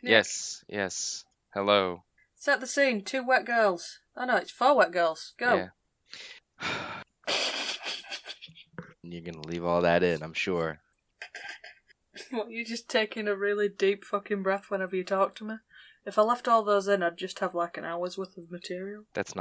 Nick. Yes. Hello. Set the scene. 2 wet girls. Oh no, it's 4 wet girls. Go. Yeah. You're gonna leave all that in, I'm sure. What, you just taking a really deep fucking breath whenever you talk to me? If I left all those in, I'd just have like an hour's worth of material. That's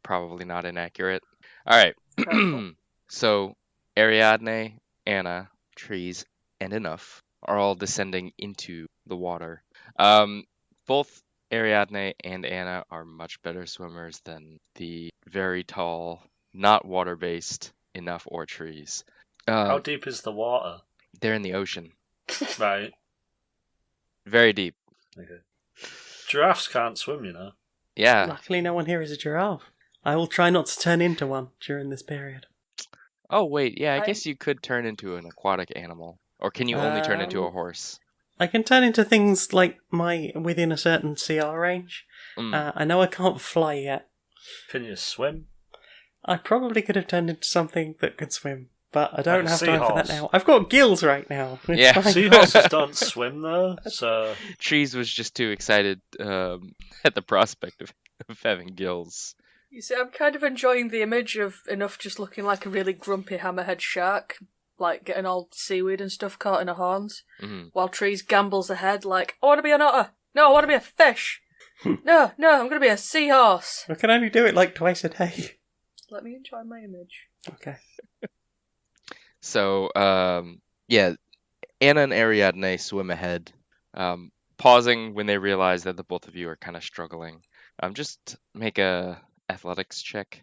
probably not inaccurate. Alright. Careful. So, Ariadne, Anna, Trees, and Enough are all descending into the water. Both Ariadne and Anna are much better swimmers than the very tall, not water-based Enough or Trees. How deep is the water? They're in the ocean. Right. Very deep. Okay. Giraffes can't swim, you know. Yeah. Luckily, no one here is a giraffe. I will try not to turn into one during this period. Oh, wait. Yeah, I guess you could turn into an aquatic animal. Or can you only turn into a horse? I can turn into things like within a certain CR range. I know I can't fly yet. Can you swim? I probably could have turned into something that could swim, but I don't Like a have time for that seahorse. now. I've got gills right now. It's Yeah. fine. Seahorses don't swim, though, so... Trees was just too excited at the prospect of having gills. You see, I'm kind of enjoying the image of Enough just looking like a really grumpy hammerhead shark, like getting all seaweed and stuff caught in her horns, while Trees gambles ahead like, I want to be an otter! No, I want to be a fish! No, I'm going to be a seahorse! I can only do it like twice a day. Let me enjoy my image. Okay. So, yeah, Anna and Ariadne swim ahead, pausing when they realize that the both of you are kind of struggling. Just make a athletics check.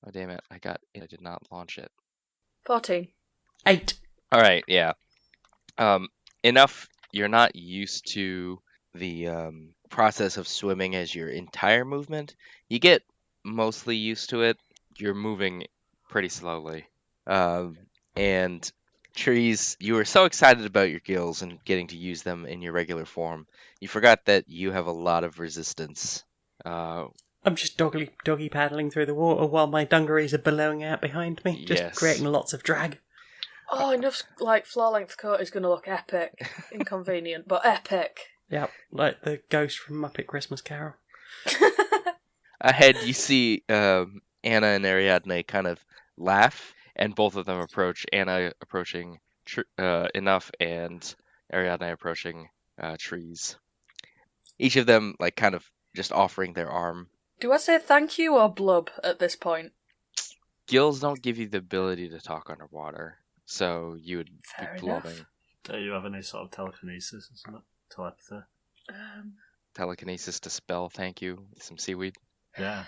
Oh, damn it. I did not launch it. 14. 8. All right, yeah. Enough, you're not used to the process of swimming as your entire movement. You get mostly used to it. You're moving pretty slowly. And Trees, you were so excited about your gills and getting to use them in your regular form, you forgot that you have a lot of resistance. I'm just doggy paddling through the water while my dungarees are billowing out behind me, just Yes. creating lots of drag. Oh, Enough's like floor-length coat is going to look epic. Inconvenient, but epic. Yep, like the ghost from Muppet Christmas Carol. Ahead, you see Anna and Ariadne kind of laugh, and both of them approach. Anna approaching Enough, and Ariadne approaching Trees. Each of them, like, kind of just offering their arm. Do I say thank you or blub at this point? Gills don't give you the ability to talk underwater, so you would Fair be enough. blubbing. Do you have any sort of telekinesis or something? Telepathy? Telekinesis to spell thank you with some seaweed. Yeah.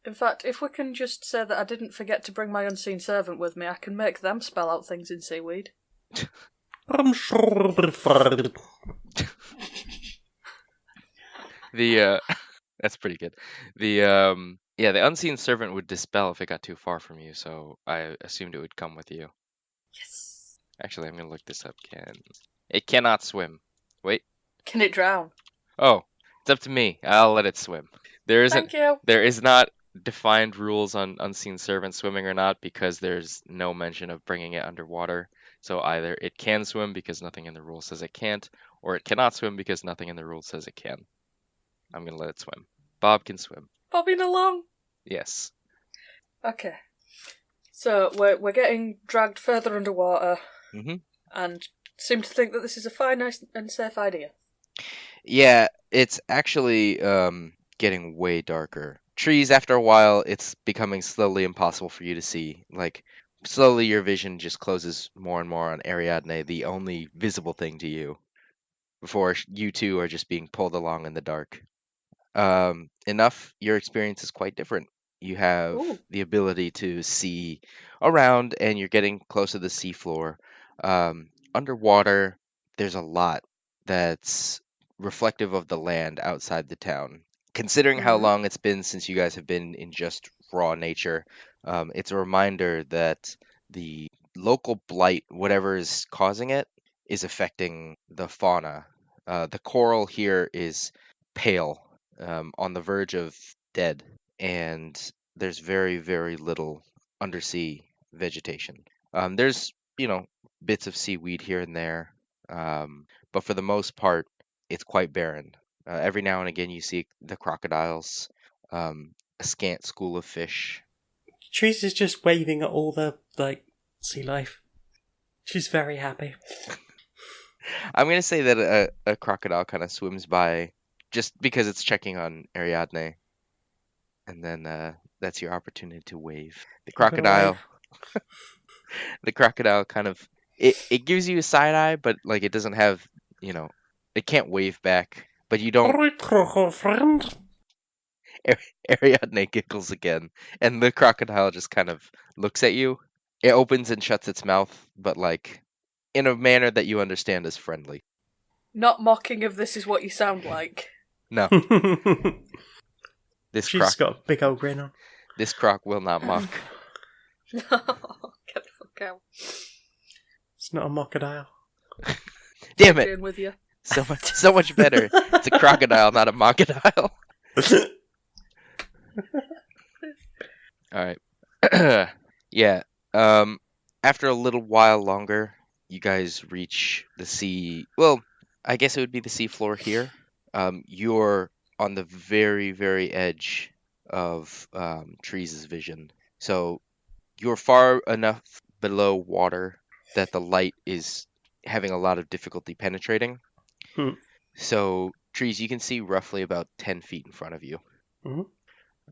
In fact, if we can just say that I didn't forget to bring my unseen servant with me, I can make them spell out things in seaweed. I'm sure. That's pretty good. The unseen servant would dispel if it got too far from you, so I assumed it would come with you. Yes. Actually, I'm gonna look this up. It cannot swim. Wait. Can it drown? Oh, it's up to me. I'll let it swim. There Thank you. is not defined rules on unseen servant swimming or not, because there's no mention of bringing it underwater. So either it can swim because nothing in the rules says it can't, or it cannot swim because nothing in the rules says it can. I'm gonna let it swim. Bob can swim. Bobbing along. Yes. Okay. So we're getting dragged further underwater, and seem to think that this is a fine, nice, and safe idea. Yeah, it's actually getting way darker. Trees, after a while, it's becoming slowly impossible for you to see. Like, slowly your vision just closes more and more on Ariadne, the only visible thing to you, before you two are just being pulled along in the dark. Enough, your experience is quite different. You have the ability to see around, and you're getting close to the seafloor. Underwater, there's a lot that's reflective of the land outside the town. Considering how long it's been since you guys have been in just raw nature, it's a reminder that the local blight, whatever is causing it, is affecting the fauna. The coral here is pale, on the verge of dead, and there's very, very little undersea vegetation. There's, bits of seaweed here and there, But for the most part, it's quite barren. Every now and again, you see the crocodiles, a scant school of fish. Trees is just waving at all the, sea life. She's very happy. I'm going to say that a crocodile kind of swims by just because it's checking on Ariadne. And then that's your opportunity to wave. The crocodile... the crocodile kind of... It gives you a side eye, but it doesn't have, it can't wave back. But you don't... friend. Ariadne giggles again, and the crocodile just kind of looks at you. It opens and shuts its mouth, but in a manner that you understand as friendly. Not mocking of this is what you sound like. No. She's got a big old grin on. This croc will not mock. Get the fuck out. It's not a mockadile. Damn it! With you. So much better. It's a crocodile, not a mockadile. All right. Yeah. After a little while longer, you guys reach the sea. Well, I guess it would be the seafloor here. You're on the very, very edge of Trees' vision. So you're far enough below water that the light is having a lot of difficulty penetrating. So, Trees, you can see roughly about 10 feet in front of you. Mm-hmm.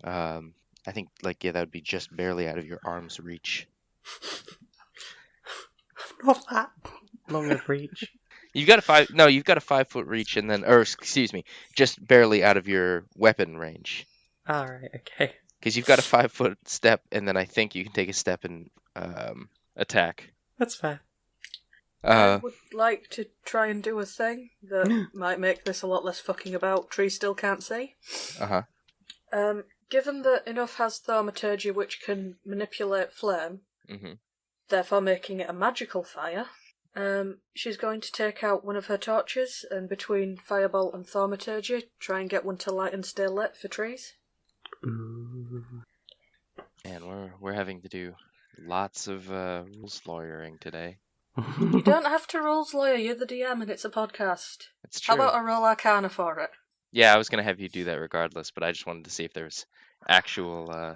I think, that would be just barely out of your arm's reach. Not that long of reach. You've got a 5-foot reach, and then, just barely out of your weapon range. Alright, okay. Because you've got a 5-foot step, and then I think you can take a step and attack. That's fair. I would like to try and do a thing that might make this a lot less fucking about. Tree still can't see. Given that Enough has thaumaturgy which can manipulate flame, therefore making it a magical fire, she's going to take out one of her torches and between firebolt and thaumaturgy try and get one to light and stay lit for Trees. And we're having to do lots of rules lawyering today. You don't have to rules lawyer, you're the DM and it's a podcast. It's true. How about a roll arcana for it? Yeah, I was going to have you do that regardless, but I just wanted to see if there was actual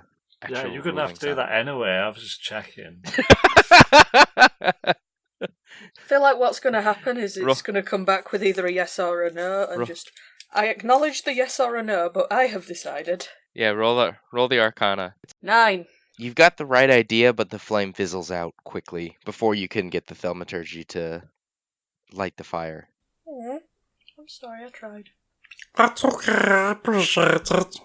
yeah, you're going to have to do that anyway. I was just checking. I feel like what's going to happen is it's going to come back with either a yes or a no, and I acknowledge the yes or a no, but I have decided. Yeah, roll the arcana. 9. You've got the right idea, but the flame fizzles out quickly before you can get the thaumaturgy to light the fire. Oh, I'm sorry, I tried. That's okay, I appreciate it.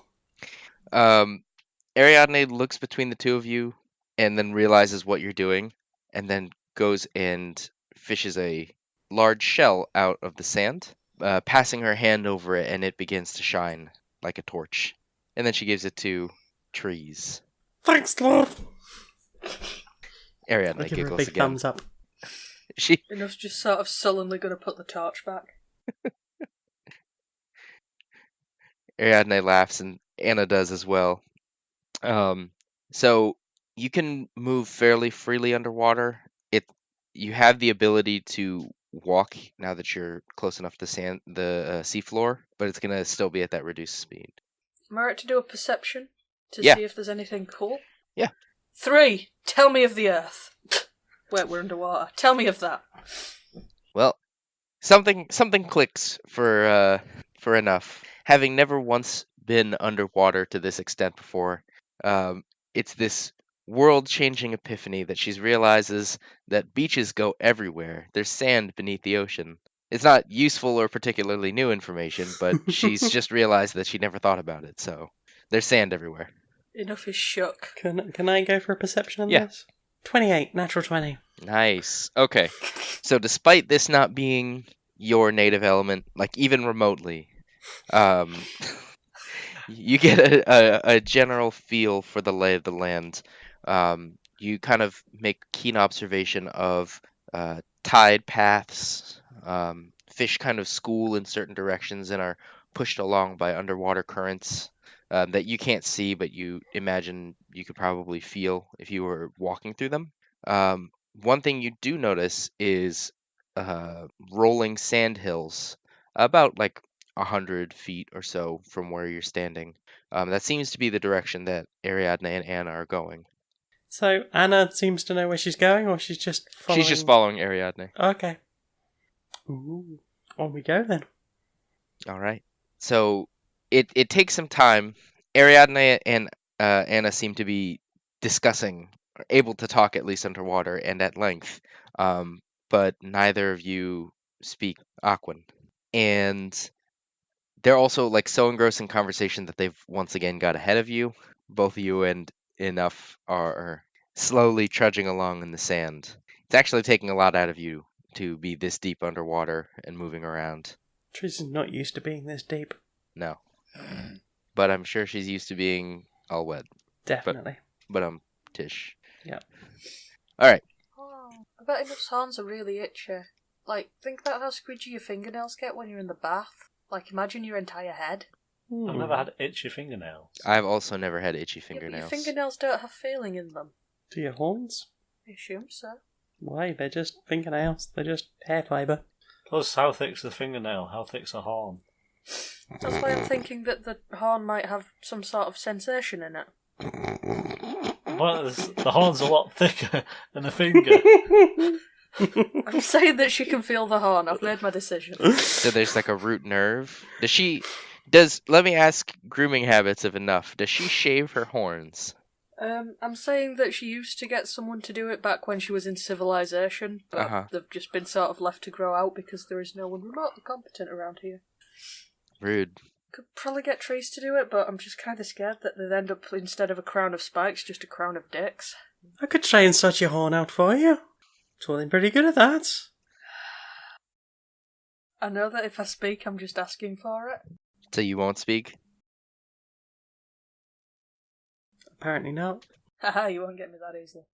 Ariadne looks between the two of you and then realizes what you're doing, and then goes and fishes a large shell out of the sand, passing her hand over it, and it begins to shine like a torch. And then she gives it to Trees. Thanks, love. Ariadne I give her a giggles big again. thumbs up. Enough's just sort of sullenly going to put the torch back. Ariadne laughs, and Anna does as well. So you can move fairly freely underwater. You have the ability to walk now that you're close enough to the seafloor, but it's gonna still be at that reduced speed. Am I right to do a perception to see if there's anything cool? Yeah. 3. Tell me of the Earth. Wait, we're underwater. Tell me of that. Well, something clicks for Enough. Having never once been underwater to this extent before, it's this world-changing epiphany that she realizes that beaches go everywhere. There's sand beneath the ocean. It's not useful or particularly new information, but she's just realized that she never thought about it, so there's sand everywhere. Enough is shook. Can I go for a perception on this? 28, natural 20. Nice. Okay. So despite this not being your native element, even remotely, you get a general feel for the lay of the land. You kind of make keen observation of tide paths. Fish kind of school in certain directions and are pushed along by underwater currents that you can't see, but you imagine you could probably feel if you were walking through them. One thing you do notice is rolling sand hills, about like 100 feet or so from where you're standing. That seems to be the direction that Ariadne and Anna are going. So Anna seems to know where she's going, or she's just following? She's just following Ariadne. Okay. Ooh. On we go then. All right. So it takes some time. Ariadne and Anna seem to be discussing, or able to talk at least underwater and at length, but neither of you speak Aquan. And they're also like so engrossed in conversation that they've once again got ahead of you. Both of you and Enough are slowly trudging along in the sand. It's actually taking a lot out of you to be this deep underwater and moving around. Trish is not used to being this deep. No. But I'm sure she's used to being all wet. Definitely. But Tish. Yeah. Alright. Oh, I bet Enough's horns are really itchy. Like, think about how squidgy your fingernails get when you're in the bath. Like, imagine your entire head. I've never had itchy fingernails. I've also never had itchy Yeah, fingernails. but your fingernails don't have feeling in them. Do your horns? I assume so. Why? They're just fingernails. They're just hair fibre. Plus, how thick's the fingernail? How thick's a horn? That's why I'm thinking that the horn might have some sort of sensation in it. Well, the horn's a lot thicker than a finger. I'm saying that she can feel the horn. I've made my decision. So there's like a root nerve. Let me ask grooming habits of Enough. Does she shave her horns? I'm saying that she used to get someone to do it back when she was in civilization, but they've just been sort of left to grow out because there is no one remotely competent around here. Rude. Could probably get trees to do it, but I'm just kind of scared that they'd end up, instead of a crown of spikes, just a crown of dicks. I could try and sort your horn out for you. Totally pretty good at that. I know that if I speak, I'm just asking for it. So you won't speak? Apparently not. Haha, you won't get me that easily.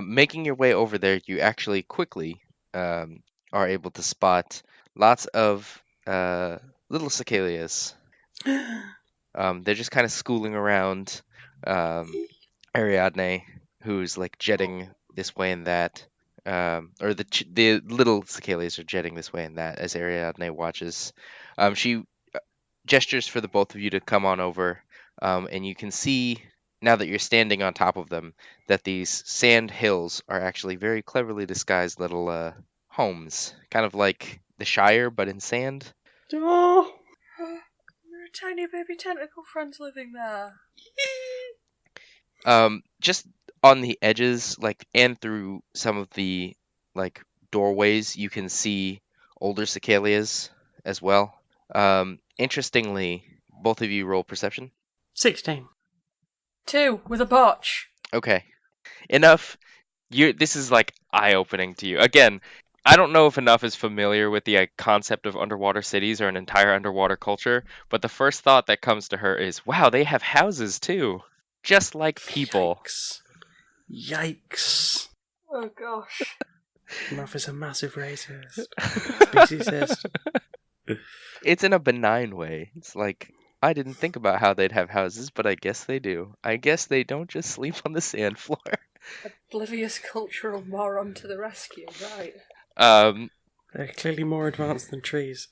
Making your way over there, you actually quickly are able to spot lots of little cicalias. They're just kind of schooling around Ariadne, who's like jetting this way and that. Or the little cicalias are jetting this way and that as Ariadne watches. She gestures for the both of you to come on over, and you can see, now that you're standing on top of them, that these sand hills are actually very cleverly disguised little homes, kind of like the Shire, but in sand. Oh. There are tiny baby tentacle friends living there. Just on the edges, like, and through some of the, like, doorways, you can see older cicalias as well. Interestingly, both of you roll perception. 16. 2, with a botch. Okay. Enough. This is, like, eye-opening to you. Again, I don't know if Enough is familiar with the concept of underwater cities or an entire underwater culture, but the first thought that comes to her is, wow, they have houses, too. Just like people. Yikes. Oh, gosh. Enough is a massive racist. Speciesist. It's in a benign way. It's like, I didn't think about how they'd have houses, but I guess they do. I guess they don't just sleep on the sand floor. Oblivious cultural moron to the rescue, right. They're clearly more advanced than trees.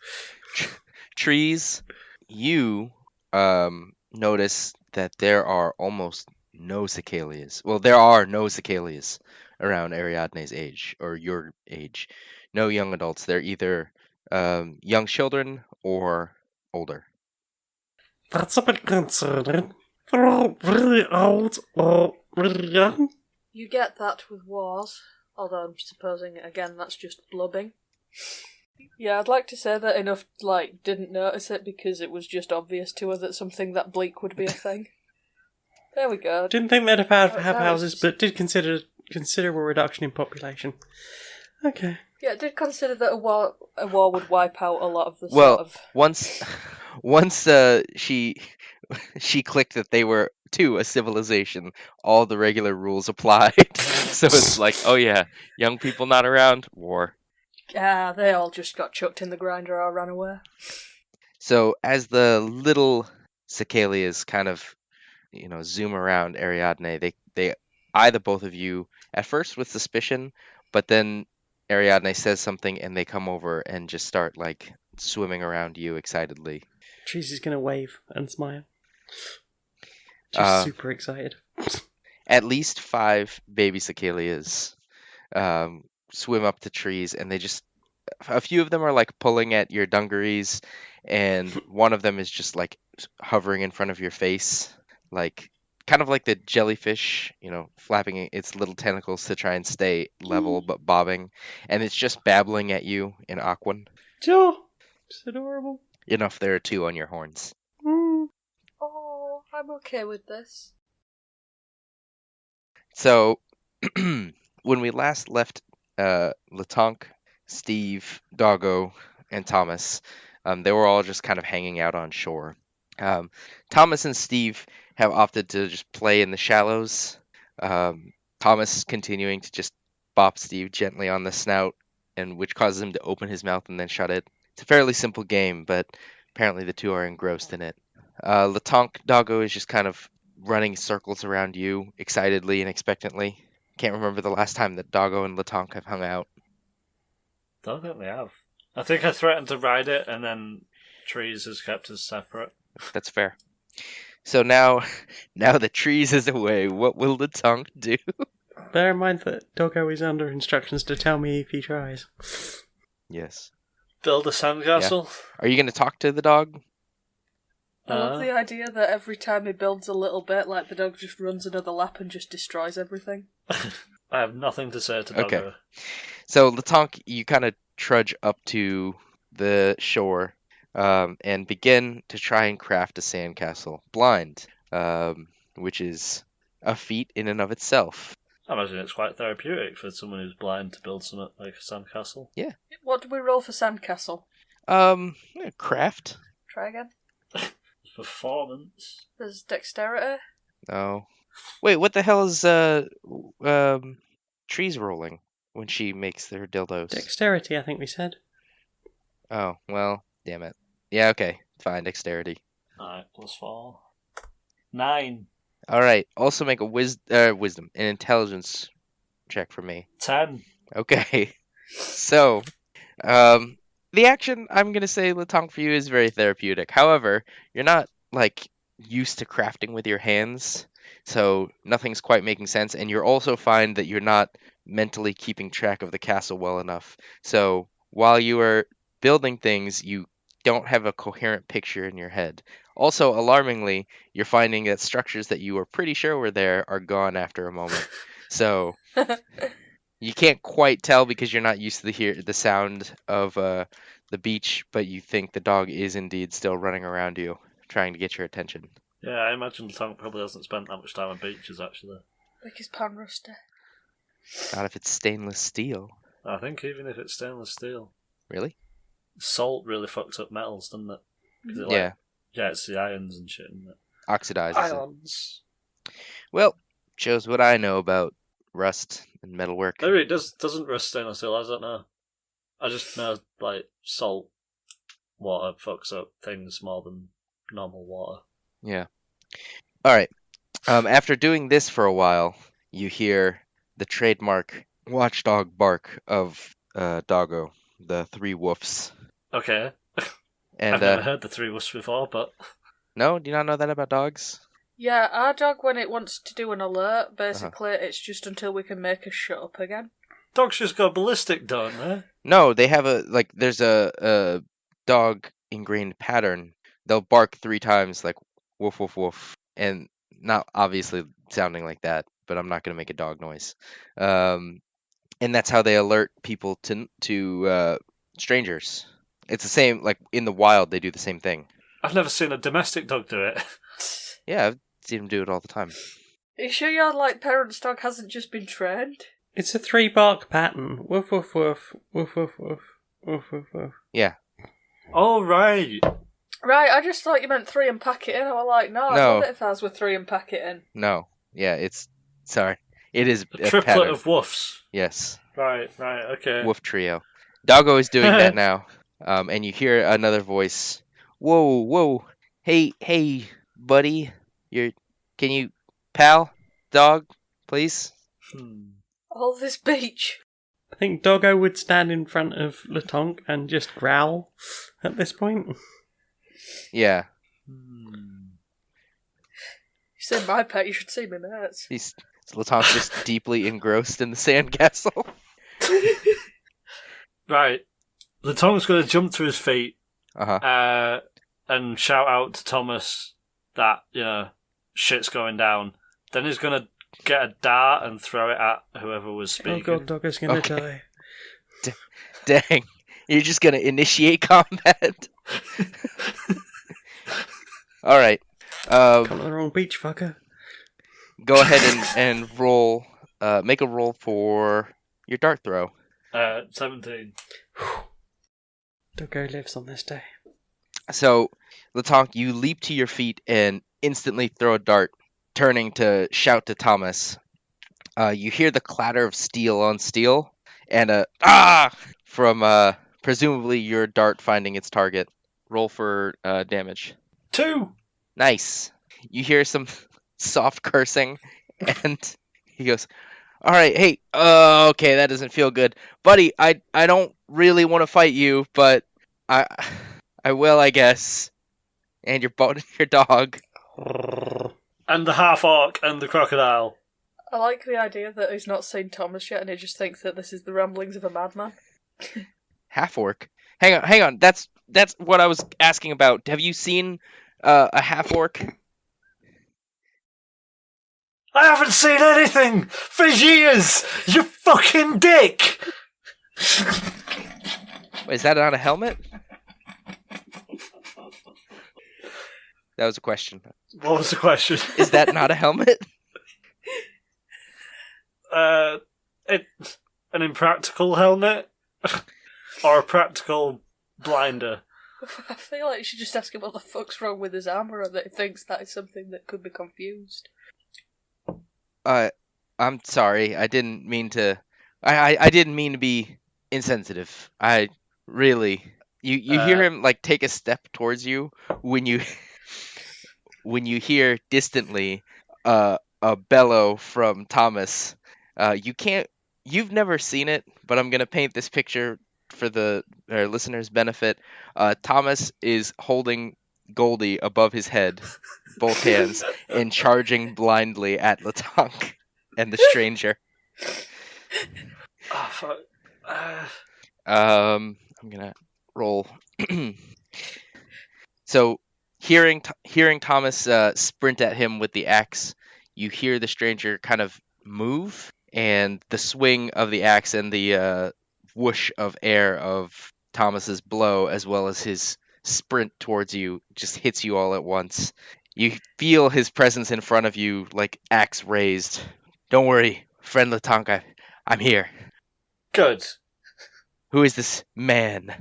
Trees, you notice that there are almost no cicalias. Well, there are no cicalias around Ariadne's age, or your age. No young adults. They're either young children or older. That's a bit concerning. They're all very old or very young. You get that with wars, although I'm supposing, again, that's just blubbing. Yeah, I'd like to say that Enough, didn't notice it because it was just obvious to her that something that bleak would be a thing. There we go. Didn't think they'd have houses, but did consider considerable reduction in population. Okay. Yeah, I did consider that a war would wipe out a lot of the Well, sort of... once she clicked that they were, too, a civilization, all the regular rules applied. So it's like, oh yeah, young people not around, war. Yeah, they all just got chucked in the grinder or ran away. So as the little cicalias kind of, zoom around Ariadne, they eye the both of you at first with suspicion, But then Ariadne says something, and they come over and just start like swimming around you excitedly. Trees is gonna wave and smile. Just super excited. At least 5 baby cichalias swim up to trees, and they just a few of them are like pulling at your dungarees, and one of them is just like hovering in front of your face, like kind of like the jellyfish, flapping its little tentacles to try and stay level but bobbing, and it's just babbling at you in Aquan. Oh, it's adorable. Enough there are 2 on your horns. Oh, I'm okay with this. So, when we last left Latonk, Steve, Doggo, and Thomas, they were all just kind of hanging out on shore. Thomas and Steve have opted to just play in the shallows. Thomas continuing to just bop Steve gently on the snout, and which causes him to open his mouth and then shut it. It's a fairly simple game, but apparently the 2 are engrossed in it. Latonk, Doggo is just kind of running circles around you excitedly and expectantly. Can't remember the last time that Doggo and Latonk have hung out. Don't think they have. I think I threatened to ride it, and then Trees has kept us separate. That's fair. So now the Trees is away, what will Latonk do? Bear in mind that Doggo is under instructions to tell me if he tries. Yes. Build a sandcastle. Yeah. Are you going to talk to the dog? I love the idea that every time he builds a little bit, like the dog just runs another lap and just destroys everything. I have nothing to say to Doggo. Okay. So, Latonk, you kind of trudge up to the shore and begin to try and craft a sandcastle blind, which is a feat in and of itself. I imagine it's quite therapeutic for someone who's blind to build something like a sandcastle. Yeah. What do we roll for sandcastle? Craft. Try again. Performance. There's dexterity. Oh. Wait, what the hell is Trees rolling when she makes their dildos? Dexterity, I think we said. Oh, well, damn it. Yeah, okay. Fine, dexterity. Alright, +4. 9. Alright, also make a wisdom, an intelligence check for me. 10. Okay. So, the action, I'm going to say, Latonk, for you is very therapeutic. However, you're not, used to crafting with your hands, so nothing's quite making sense, and you'll also find that you're not mentally keeping track of the castle well enough. So, while you are building things, you don't have a coherent picture in your head. Also, alarmingly, you're finding that structures that you were pretty sure were there are gone after a moment. So, you can't quite tell because you're not used to the sound of the beach, but you think the dog is indeed still running around you, trying to get your attention. Yeah, I imagine Latonk probably hasn't spent that much time on beaches, actually. Like his pan rusty. Not if it's stainless steel. I think even if it's stainless steel. Really? Salt really fucks up metals, doesn't it? 'Cause it, Yeah. Yeah, it's the ions and shit, isn't it? Oxidizes it. Ions. Well, shows what I know about rust and metalwork. Maybe it doesn't rust stainless steel, I don't know. I just know, salt water fucks up things more than normal water. Yeah. Alright. After doing this for a while, you hear the trademark watchdog bark of Doggo, the 3 woofs. Okay. And, I've never heard the 3 woofs before, but... No? Do you not know that about dogs? Yeah, our dog, when it wants to do an alert, basically, it's just until we can make us shut up again. Dogs just go ballistic, don't they? No, they have there's a dog ingrained pattern. They'll bark 3 times, woof, woof, woof. And not obviously sounding like that, but I'm not going to make a dog noise. And that's how they alert people to strangers. It's the same, in the wild, they do the same thing. I've never seen a domestic dog do it. Yeah, I've seen them do it all the time. Are you sure your, parent's dog hasn't just been trained? It's a 3 bark pattern. Woof, woof, woof. Woof, woof, woof. Woof, woof, woof. Yeah. Oh, right. Right, I just thought you meant 3 and pack it in. I was like, no, I'd love it if ours were 3 and pack it in. No. Yeah, sorry. It is a triplet pattern of woofs. Yes. Right, okay. Woof trio. Doggo is doing that now. And you hear another voice. Whoa. Hey, buddy. Can you, pal, dog, please? All this beach. think Doggo would stand in front of Latonk and just growl at this point. Yeah. You said my pet, you should see me mates. Latonk's just deeply engrossed in the sandcastle. Right. Latonk's going to jump to his feet and shout out to Thomas that, shit's going down. Then he's going to get a dart and throw it at whoever was speaking. Oh god, Doggo's going to die. Dang. You're just going to initiate combat? Alright. Come to the wrong beach, fucker. Go ahead and roll. Make a roll for your dart throw. 17. Doggo lives on this day. So, Latonk, you leap to your feet and instantly throw a dart, turning to shout to Thomas. You hear the clatter of steel on steel, and a from presumably your dart finding its target. Roll for damage. 2! Nice. You hear some soft cursing, and he goes, "Alright, hey, okay, that doesn't feel good. Buddy, I don't really want to fight you, but I will, I guess. And your dog." And the half-orc and the crocodile. I like the idea that he's not seen Thomas yet and he just thinks that this is the ramblings of a madman. Half-orc? Hang on, that's what I was asking about. Have you seen a half-orc? I haven't seen anything for years, you fucking dick! Wait, is that not a helmet? That was a question. What was the question? Is that not a helmet? It's an impractical helmet? Or a practical blinder? I feel like you should just ask him what the fuck's wrong with his armour or that he thinks that is something that could be confused. I'm sorry. I didn't mean to... I didn't mean to be insensitive. I really... You hear him, take a step towards you when you hear distantly a bellow from Thomas. You've never seen it, but I'm going to paint this picture for the listeners' benefit. Thomas is holding Goldie above his head, both hands, and charging blindly at Latonk and the stranger. Oh, fuck. I'm going to roll. So, hearing Thomas sprint at him with the axe, you hear the stranger kind of move, and the swing of the axe and the whoosh of air of Thomas's blow, as well as his sprint towards you, just hits you all at once. You feel his presence in front of you, like axe raised. Don't worry, friend Latonk, I'm here. Good. Who is this man?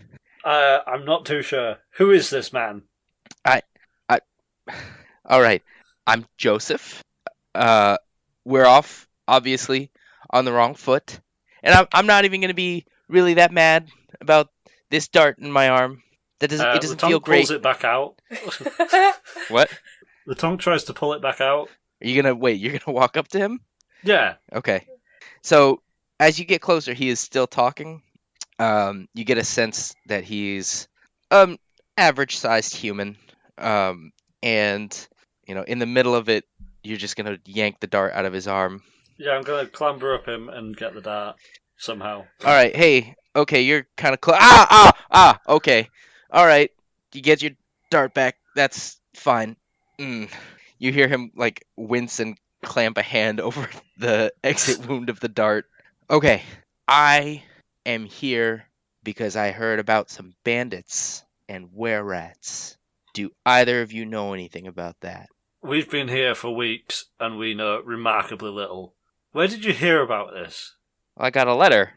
I'm not too sure. Who is this man? All right, I'm Joseph. We're off, obviously, on the wrong foot, and I'm not even going to be really that mad about this dart in my arm. It doesn't feel great. Pulls it back out. What? Latonk tries to pull it back out. Are you gonna wait? You're gonna walk up to him? Yeah. Okay. So as you get closer, he is still talking. You get a sense that he's average-sized human, and in the middle of it, you're just gonna yank the dart out of his arm. Yeah, I'm gonna clamber up him and get the dart somehow. All right, hey, okay, you're kind of close. Okay, all right, you get your dart back. That's fine. You hear him wince and clamp a hand over the exit wound of the dart. Okay, I am here because I heard about some bandits and were-rats. Do either of you know anything about that? We've been here for weeks, and we know remarkably little. Where did you hear about this? I got a letter.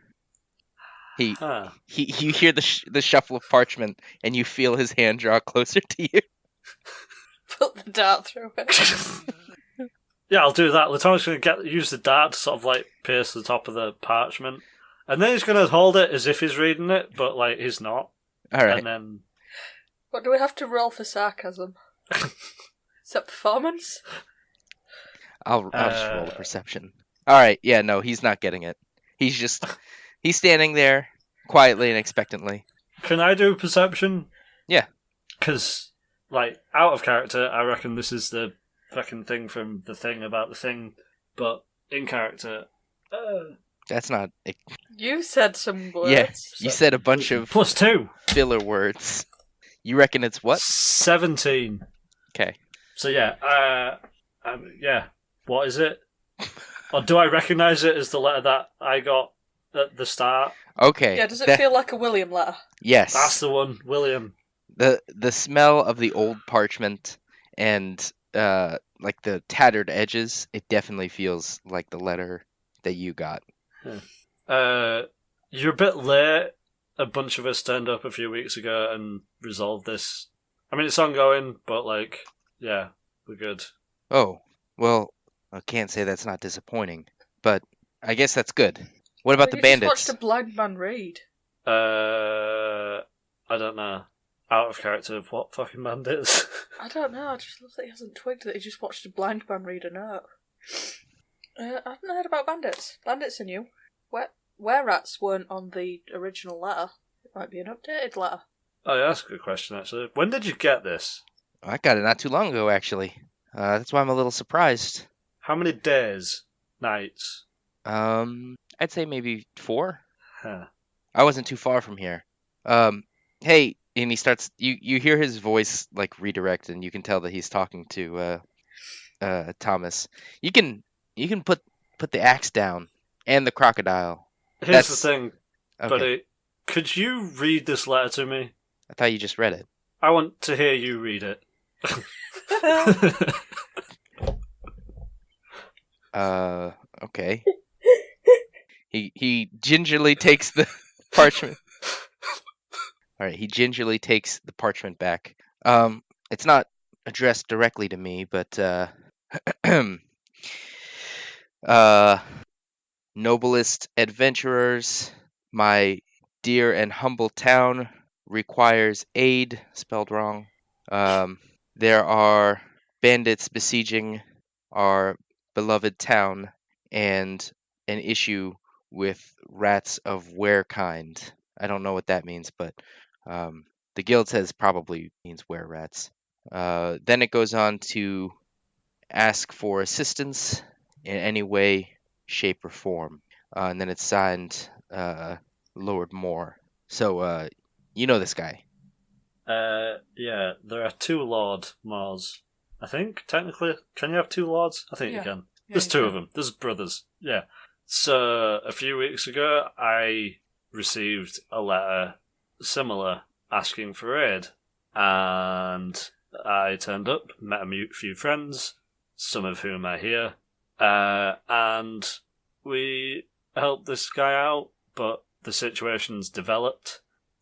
You hear the shuffle of parchment, and you feel his hand draw closer to you. Put the dart through it. Yeah, I'll do that. Latonic's going to use the dart to sort of pierce the top of the parchment. And then he's going to hold it as if he's reading it, but he's not. Alright. And then... What, do we have to roll for sarcasm? Is that performance? I'll just roll a perception. Alright, yeah, no, he's not getting it. He's just He's standing there quietly and expectantly. Can I do perception? Yeah. Because, like, out of character, I reckon this is the fucking thing from the thing about the thing, but in character... That's not... You said some words. Yeah, you said a bunch of +2. filler words. You reckon it's what? 17. Okay. So yeah, yeah. What is it? Or do I recognise it as the letter that I got at the start? Okay. Yeah, does it feel like a William letter? Yes. That's the one, William. The smell of the old parchment and like the tattered edges, it definitely feels like the letter that you got. You're a bit late. A bunch of us turned up a few weeks ago and resolved this. I mean, it's ongoing, but like, yeah, we're good. Oh, well, I can't say that's not disappointing, but I guess that's good. What about the bandits? You just watched a blind man read. I don't know. Out of character of what fucking bandits? I don't know, I just love that he hasn't twigged that he just watched a blind man read a note. I haven't heard about bandits. Bandits are new. Were rats weren't on the original letter. It might be an updated letter. Oh, yeah, that's a good question, actually. When did you get this? I got it not too long ago, actually. That's why I'm a little surprised. How many days? Nights? I'd say maybe 4. Huh. I wasn't too far from here. Hey, and he starts. You hear his voice like redirect, and you can tell that he's talking to Thomas. You can put the axe down and the crocodile. Here's the thing, Okay. buddy. Could you read this letter to me? I thought you just read it. I want to hear you read it. Okay. He gingerly takes the parchment. All right, he gingerly takes the parchment back. It's not addressed directly to me, but noblest adventurers, my dear and humble town requires aid, spelled wrong. There are bandits besieging our beloved town, and an issue with rats of were kind. I don't know what that means, but the guild says probably means were rats. Then it goes on to ask for assistance in any way, shape, or form. And then it's signed Lord Moore. So, you know this guy. Yeah, there are 2 Lord Moors. I think, technically. Can you have 2 lords? I think you can. There's 2 of them. There's brothers. Yeah. So, a few weeks ago, I received a letter similar asking for aid. And I turned up, met a few friends, some of whom are here. And we helped this guy out, but the situation's developed.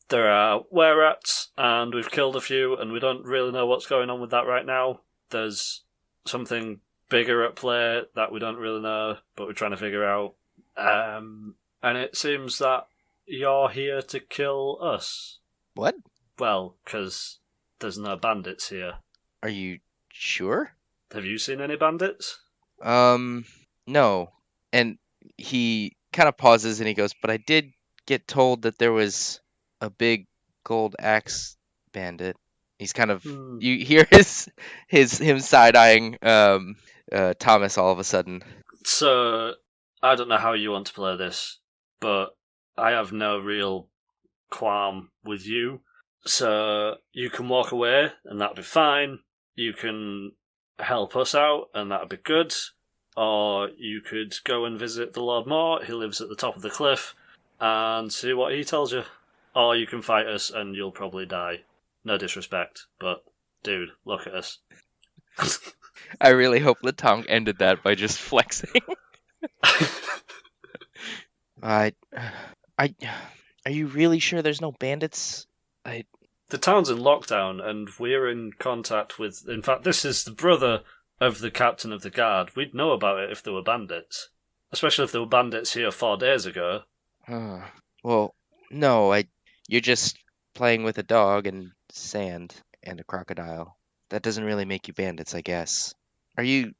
There are were-rats, and we've killed a few, and we don't really know what's going on with that right now. There's something bigger at play that we don't really know, but we're trying to figure out. And it seems that you're here to kill us. What? Well, because there's no bandits here. Are you sure? Have you seen any bandits? No. And he kind of pauses and he goes, but I did get told that there was a big gold axe bandit. He's kind of you hear him side-eyeing Thomas all of a sudden. So I don't know how you want to play this, but I have no real qualm with you. So you can walk away and that'll be fine. You can help us out and that'll be good. Or you could go and visit the Lord Moore, who lives at the top of the cliff, and see what he tells you. Or you can fight us and you'll probably die. No disrespect, but dude, look at us. I really hope Latong ended that by just flexing. Are you really sure there's no bandits? The town's in lockdown and we're in contact with... In fact, this is the brother of the captain of the guard. We'd know about it if there were bandits. Especially if there were bandits here 4 days ago. Well, no, you're just playing with a dog and sand and a crocodile. That doesn't really make you bandits, I guess. Could you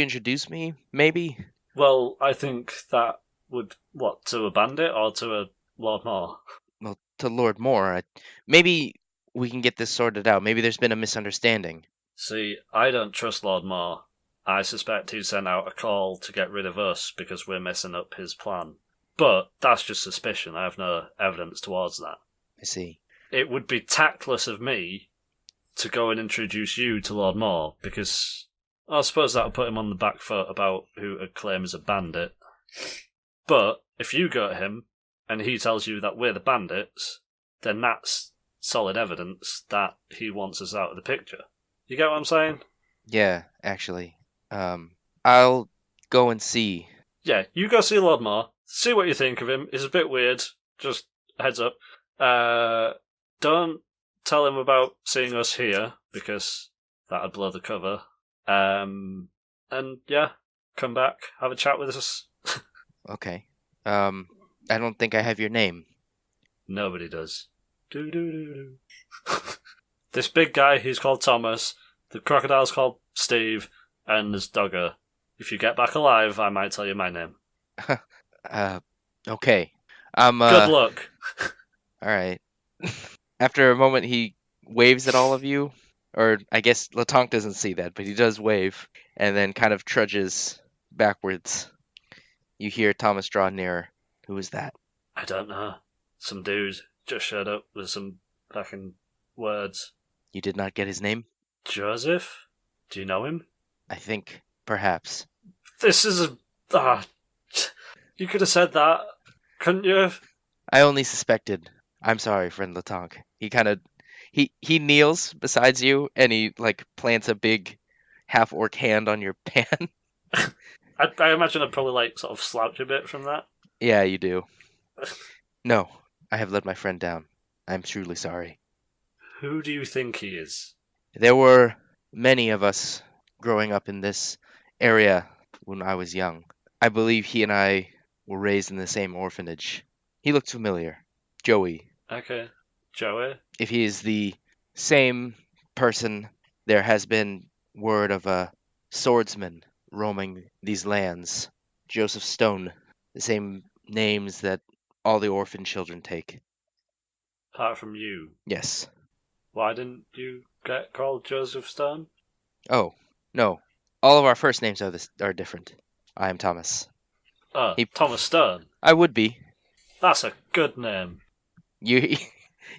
introduce me, maybe? Well, I think that What, to a bandit or to a Lord Moore? Well, to Lord Moore. Maybe we can get this sorted out. Maybe there's been a misunderstanding. See, I don't trust Lord Moore. I suspect he sent out a call to get rid of us because we're messing up his plan. But that's just suspicion. I have no evidence towards that. I see. It would be tactless of me to go and introduce you to Lord Moore, because I suppose that would put him on the back foot about who a claim is a bandit. But if you go to him and he tells you that we're the bandits, then that's solid evidence that he wants us out of the picture. You get what I'm saying? Yeah, actually. I'll go and see. Yeah, you go see Lord Moore. See what you think of him. He's a bit weird. Just heads up. Don't tell him about seeing us here, because that'd blow the cover. And yeah, come back, have a chat with us. Okay. I don't think I have your name. Nobody does. This big guy, he's called Thomas. The crocodile's called Steve. And there's Duggar. If you get back alive, I might tell you my name. Okay. Good luck. Alright. After a moment, he waves at all of you. Or, I guess Latonk doesn't see that, but he does wave. And then kind of trudges backwards. You hear Thomas draw nearer. Who is that? I don't know. Some dude just showed up with some fucking words. You did not get his name? Joseph? Do you know him? I think, perhaps. This is a... you could have said that, couldn't you? I only suspected. I'm sorry, friend Latonk. He kind of... He kneels beside you, and he, plants a big half-orc hand on your pan. I imagine I'd probably, sort of slouch a bit from that. Yeah, you do. No, I have let my friend down. I'm truly sorry. Who do you think he is? There were many of us growing up in this area when I was young. I believe he and I were raised in the same orphanage. He looked familiar. Joey. Okay. Joey? If he is the same person, there has been word of a swordsman roaming these lands. Joseph Stone. The same names that all the orphan children take. Apart from you? Yes. Why didn't you get called Joseph Stone? Oh, no. All of our first names are different. I am Thomas. Thomas Stone? I would be. That's a good name. You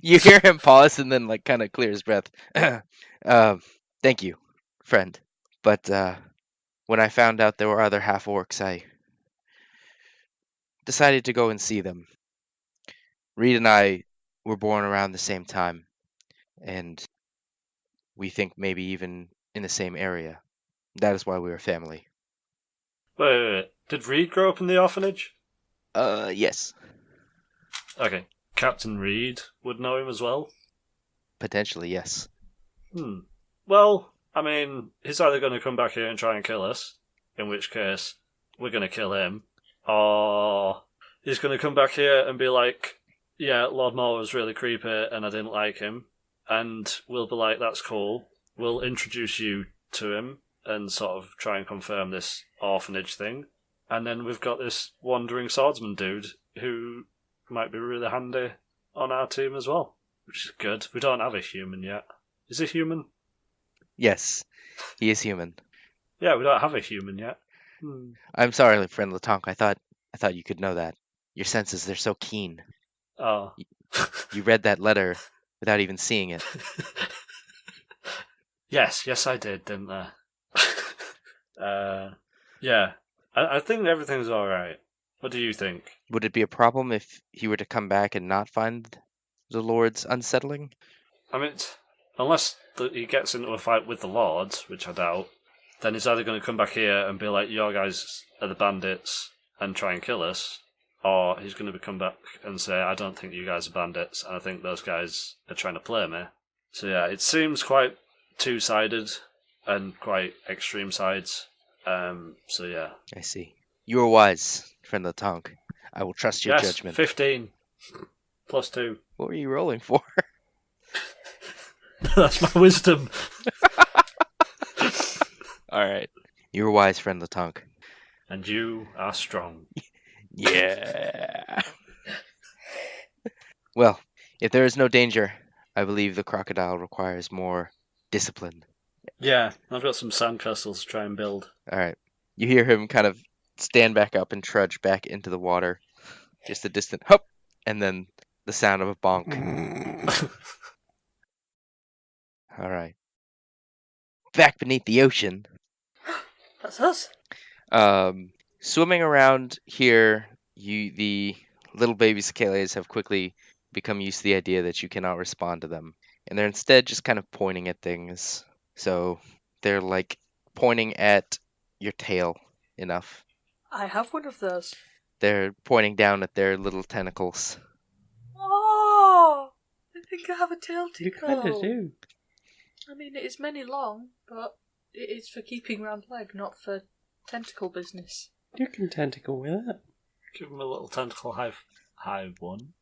hear him pause and then kind of clear his breath. Thank you, friend. But when I found out there were other half-orcs, I decided to go and see them. Reed and I were born around the same time, and we think maybe even in the same area. That is why we are family. Wait. Did Reed grow up in the orphanage? Yes. Okay. Captain Reed would know him as well? Potentially, yes. Well, I mean, he's either going to come back here and try and kill us, in which case we're going to kill him, or he's going to come back here and be like, yeah, Lord Moore was really creepy and I didn't like him, and we'll be like, that's cool. We'll introduce you to him and sort of try and confirm this orphanage thing. And then we've got this wandering swordsman dude who might be really handy on our team as well, which is good. We don't have a human yet. Is he human? Yes, he is human. Yeah, we don't have a human yet. I'm sorry, friend Latonk. I thought you could know that. Your senses, they're so keen. Oh. You read that letter without even seeing it. Yes, I did, didn't I? Yeah, I think everything's alright. What do you think? Would it be a problem if he were to come back and not find the Lords unsettling? I mean, unless he gets into a fight with the Lords, which I doubt, then he's either going to come back here and be like, your guys are the bandits, and try and kill us, or he's going to come back and say, I don't think you guys are bandits, and I think those guys are trying to play me. So yeah, it seems quite two-sided and quite extreme sides. So yeah. I see. You are wise, friend Latonk. I will trust your judgment. 15. Plus 2. What were you rolling for? That's my wisdom. Alright. You are wise, friend Latonk. And you are strong. Yeah. Well, if there is no danger, I believe the crocodile requires more discipline. Yeah, I've got some sandcastles to try and build. All right. You hear him kind of stand back up and trudge back into the water. Just a distant hop, and then the sound of a bonk. All right. Back beneath the ocean. That's us. Swimming around here, the little baby cicadas have quickly become used to the idea that you cannot respond to them. And they're instead just kind of pointing at things. So they're like pointing at your tail enough. I have one of those. They're pointing down at their little tentacles. Oh! I think I have a tail You tickle. kind of do. I mean, it is many long, but it is for keeping round leg, not for tentacle business. You can tentacle with it. Give him a little tentacle high one.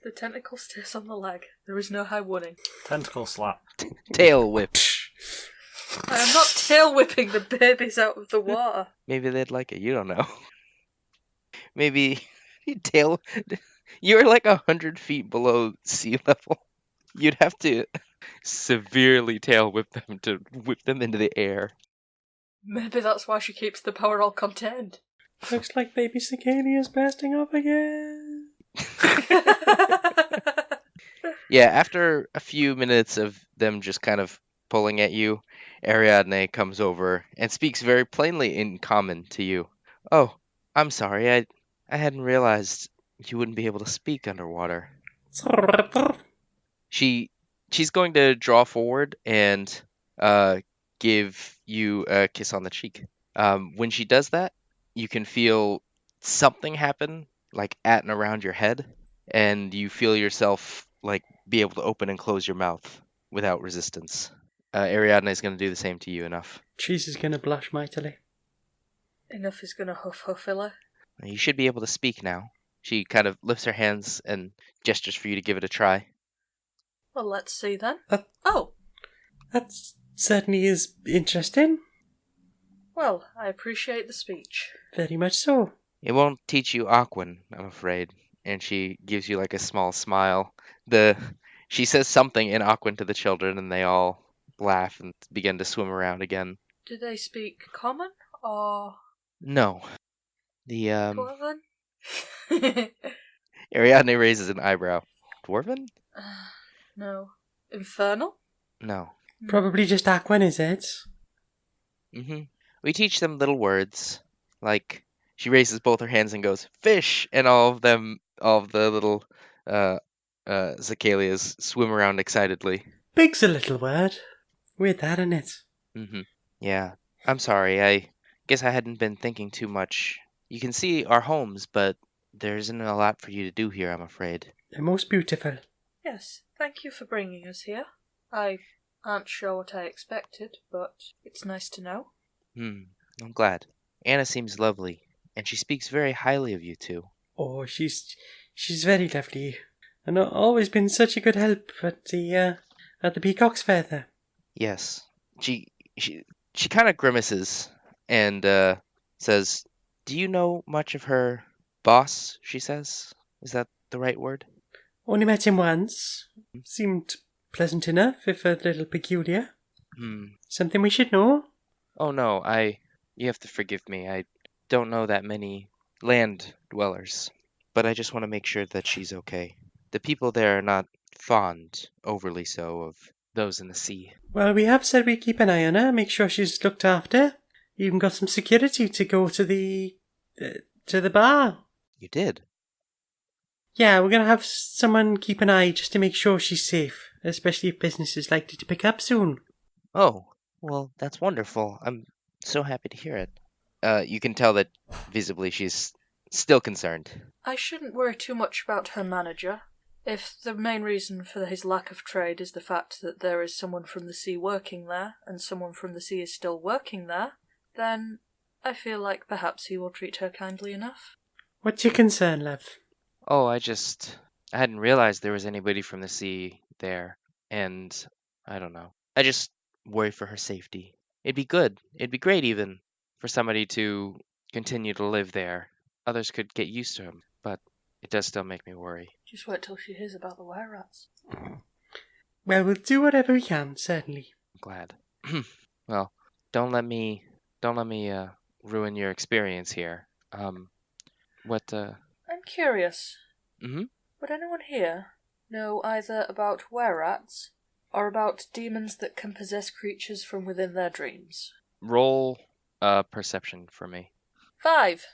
The tentacle stays on the leg. There is no high warning. Tentacle slap. Tail whip. I am not tail whipping the babies out of the water. Maybe they'd like it. You don't know. Maybe tail. You're like 100 feet below sea level. You'd have to severely tail whip them to whip them into the air. Maybe that's why she keeps the power all contained. Looks like baby cicada is bursting up again. Yeah, after a few minutes of them just kind of pulling at you, Ariadne comes over and speaks very plainly in common to you. Oh, I'm sorry, I hadn't realized you wouldn't be able to speak underwater. She's going to draw forward and give you a kiss on the cheek. When she does that, you can feel something happen, like at and around your head, and you feel yourself like be able to open and close your mouth without resistance. Ariadne is going to do the same to you, Enough. Cheese is going to blush mightily. Enough is gonna huff her. You should be able to speak now. She kind of lifts her hands and gestures for you to give it a try. Well, let's see then. That certainly is interesting. Well, I appreciate the speech. Very much so. It won't teach you Aquan, I'm afraid. And she gives you like a small smile. She says something in Aquan to the children, and they all laugh and begin to swim around again. Do they speak common or No. The Dwarven? Ariadne raises an eyebrow. Dwarven? No. Infernal? No. Probably just Aquan, is it? We teach them little words. Like, she raises both her hands and goes, fish! And all of the little Zacalias swim around excitedly. Big's a little word. Weird that, isn't it? Yeah. I'm sorry, I guess I hadn't been thinking too much. You can see our homes, but there isn't a lot for you to do here, I'm afraid. They're most beautiful. Yes, thank you for bringing us here. I aren't sure what I expected, but it's nice to know. I'm glad. Anna seems lovely, and she speaks very highly of you too. Oh, she's very lovely, and always been such a good help at the Peacock's Feather. Yes, she kind of grimaces and says, "Do you know much of her boss?" She says, "Is that the right word?" Only met him once. Seemed pleasant enough, if a little peculiar. Something we should know. Oh no, you have to forgive me. I don't know that many land dwellers, but I just want to make sure that she's okay. The people there are not overly so, of those in the sea. Well, we have said we keep an eye on her, make sure she's looked after. Even got some security to go to the bar. You did? Yeah, we're going to have someone keep an eye just to make sure she's safe, especially if business is likely to pick up soon. Oh, well, that's wonderful. I'm so happy to hear it. You can tell that visibly she's still concerned. I shouldn't worry too much about her manager. If the main reason for his lack of trade is the fact that there is someone from the sea working there, and someone from the sea is still working there, then I feel like perhaps he will treat her kindly enough. What's your concern, love? Oh, I hadn't realized there was anybody from the sea there, and I don't know. I just worry for her safety. It'd be good. It'd be great even for somebody to continue to live there. others could get used to him, but it does still make me worry. Just wait till she hears about the were-rats. Well, we'll do whatever we can, certainly. I'm glad. Well, don't let me ruin your experience here. I'm curious. Mm-hmm. Would anyone here know either about were-rats or about demons that can possess creatures from within their dreams? Roll perception for me. 5.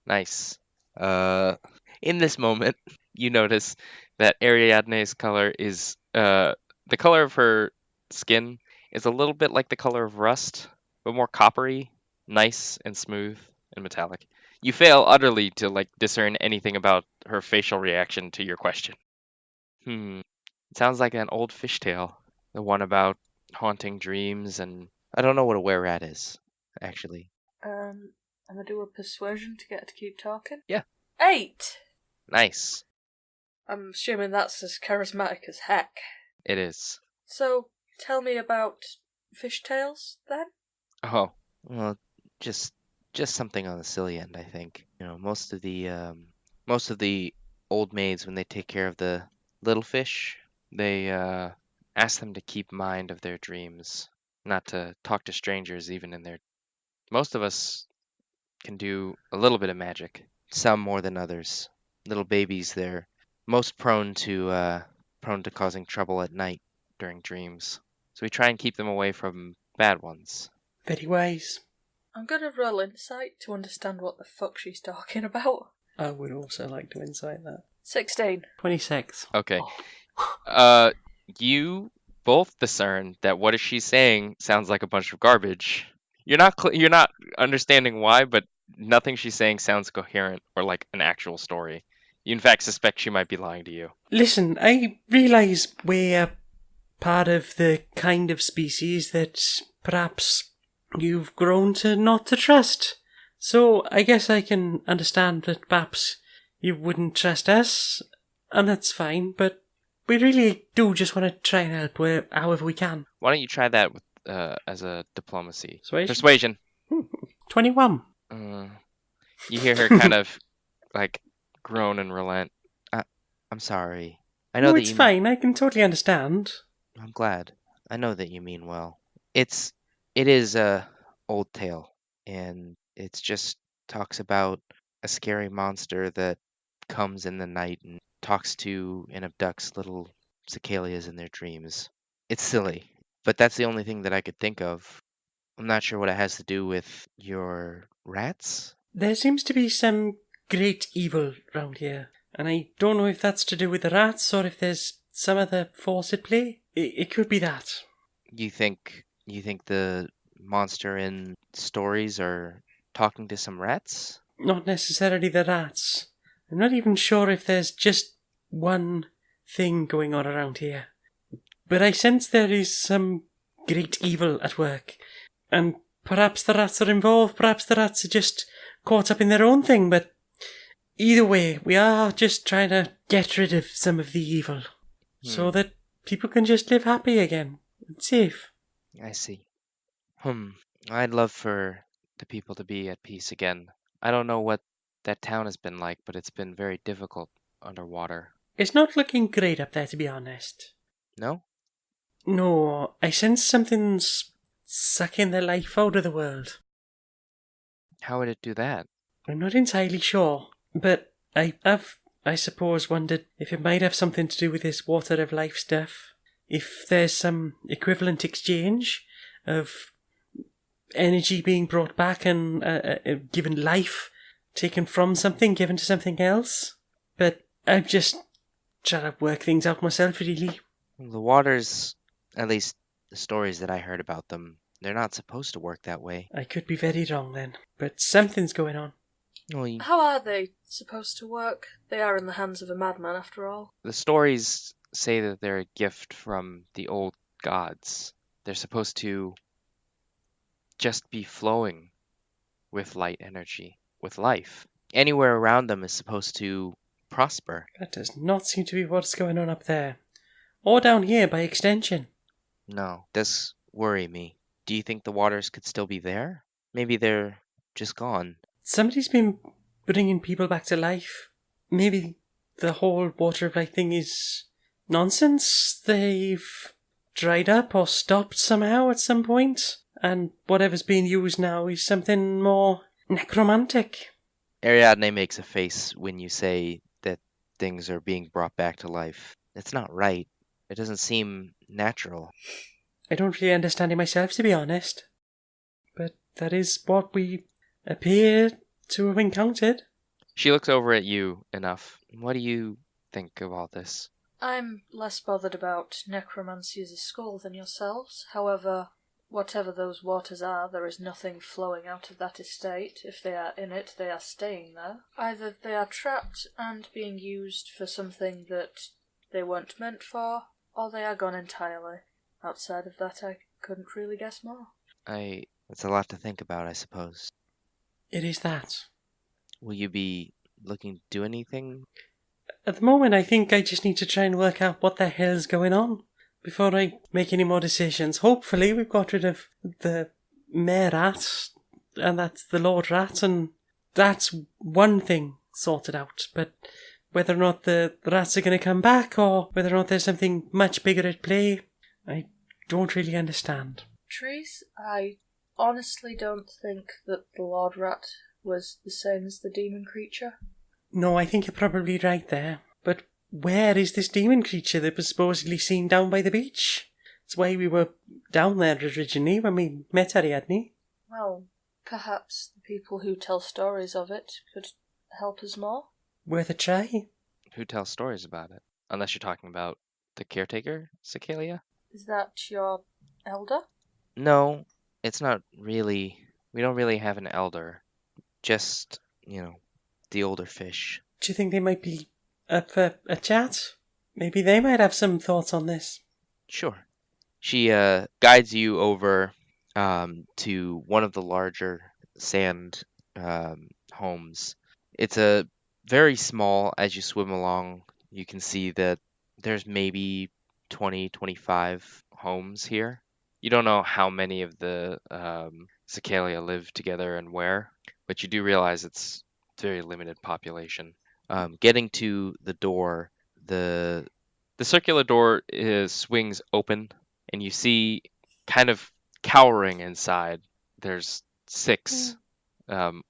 Nice. In this moment, you notice that Ariadne's color is the color of her skin is a little bit like the color of rust, but more coppery, nice and smooth and metallic. You fail utterly to discern anything about her facial reaction to your question. It sounds like an old fish tale, the one about haunting dreams, and I don't know what a were-rat is, actually. I'm gonna do a persuasion to get her to keep talking. Yeah. 8! Nice. I'm assuming that's as charismatic as heck. It is. So, tell me about fish tales, then? Oh, well, just something on the silly end, I think. Most of the old maids, when they take care of the little fish, they ask them to keep mind of their dreams, not to talk to strangers even in their... Most of us can do a little bit of magic, some more than others. Little babies, they're most prone to causing trouble at night during dreams. So we try and keep them away from bad ones. Very wise. I'm gonna roll insight to understand what the fuck she's talking about. I would also like to insight that. 16. 26. Okay. You both discern that what is she saying sounds like a bunch of garbage. You're not understanding why, but nothing she's saying sounds coherent or like an actual story. You in fact suspect she might be lying to you. Listen, I realise we're part of the kind of species that perhaps you've grown to not to trust. So I guess I can understand that perhaps you wouldn't trust us, and that's fine, but we really do just want to try and help however we can. Why don't you try that with as a diplomacy? Persuasion. 21. You hear her kind of groan and relent. I'm sorry. I know No, that it's fine. I can totally understand. I'm glad. I know that you mean well. It is a old tale, and it's just talks about a scary monster that comes in the night and talks to and abducts little cicalias in their dreams. It's silly, but that's the only thing that I could think of. I'm not sure what it has to do with your rats. There seems to be some great evil round here, and I don't know if that's to do with the rats or if there's some other force at play. It could be that. You think the monster in stories are talking to some rats? Not necessarily the rats. I'm not even sure if there's just one thing going on around here. But I sense there is some great evil at work. And perhaps the rats are involved, perhaps the rats are just caught up in their own thing, but either way, we are just trying to get rid of some of the evil. So that people can just live happy again. And safe. I see. I'd love for the people to be at peace again. I don't know what that town has been like, but it's been very difficult underwater. It's not looking great up there, to be honest. No? No, I sense something's sucking the life out of the world. How would it do that? I'm not entirely sure, but I have, I suppose, wondered if it might have something to do with this water of life stuff. If there's some equivalent exchange of energy being brought back and given life, taken from something, given to something else. But I'm just trying to work things out myself, really. The waters, at least the stories that I heard about them, they're not supposed to work that way. I could be very wrong then, but something's going on. Well, How are they supposed to work? They are in the hands of a madman, after all. the stories say that they're a gift from the old gods. They're supposed to just be flowing with light energy, with life. Anywhere around them is supposed to prosper. That does not seem to be what's going on up there. Or down here, by extension. No, does worry me. Do you think the waters could still be there? Maybe they're just gone. Somebody's been bringing people back to life. Maybe the whole water of life thing is nonsense. They've dried up or stopped somehow at some point, and whatever's being used now is something more necromantic. Ariadne makes a face when you say that things are being brought back to life. It's not right. It doesn't seem natural. I don't really understand it myself, to be honest. But that is what we appear to have encountered. She looks over at you enough. What do you think of all this? I'm less bothered about necromancy as a school than yourselves. However, whatever those waters are, there is nothing flowing out of that estate. If they are in it, they are staying there. Either they are trapped and being used for something that they weren't meant for, or they are gone entirely. Outside of that, I couldn't really guess more. It's a lot to think about, I suppose. It is that. Will you be looking to do anything? At the moment, I think I just need to try and work out what the hell's going on before I make any more decisions. Hopefully, we've got rid of the Mayor Rat, and that's the Lord Rat, and that's one thing sorted out. But whether or not the rats are going to come back, or whether or not there's something much bigger at play, I don't really understand. Trees, I honestly don't think that the Lord Rat was the same as the demon creature. No, I think you're probably right there. But where is this demon creature that was supposedly seen down by the beach? That's why we were down there originally when we met Ariadne. Well, perhaps the people who tell stories of it could help us more. Worth a try. Who tells stories about it? Unless you're talking about the caretaker, Cicalia? Is that your elder? No, it's not really. We don't really have an elder. Just, the older fish. Do you think they might be up for a chat? Maybe they might have some thoughts on this. Sure. She guides you over to one of the larger sand homes. It's a very small. As you swim along, you can see that there's maybe 20, 25 homes here. You don't know how many of the Cicalia live together and where, but you do realize it's very limited population. Getting to the door, the circular door swings open, and you see, kind of cowering inside, there's 6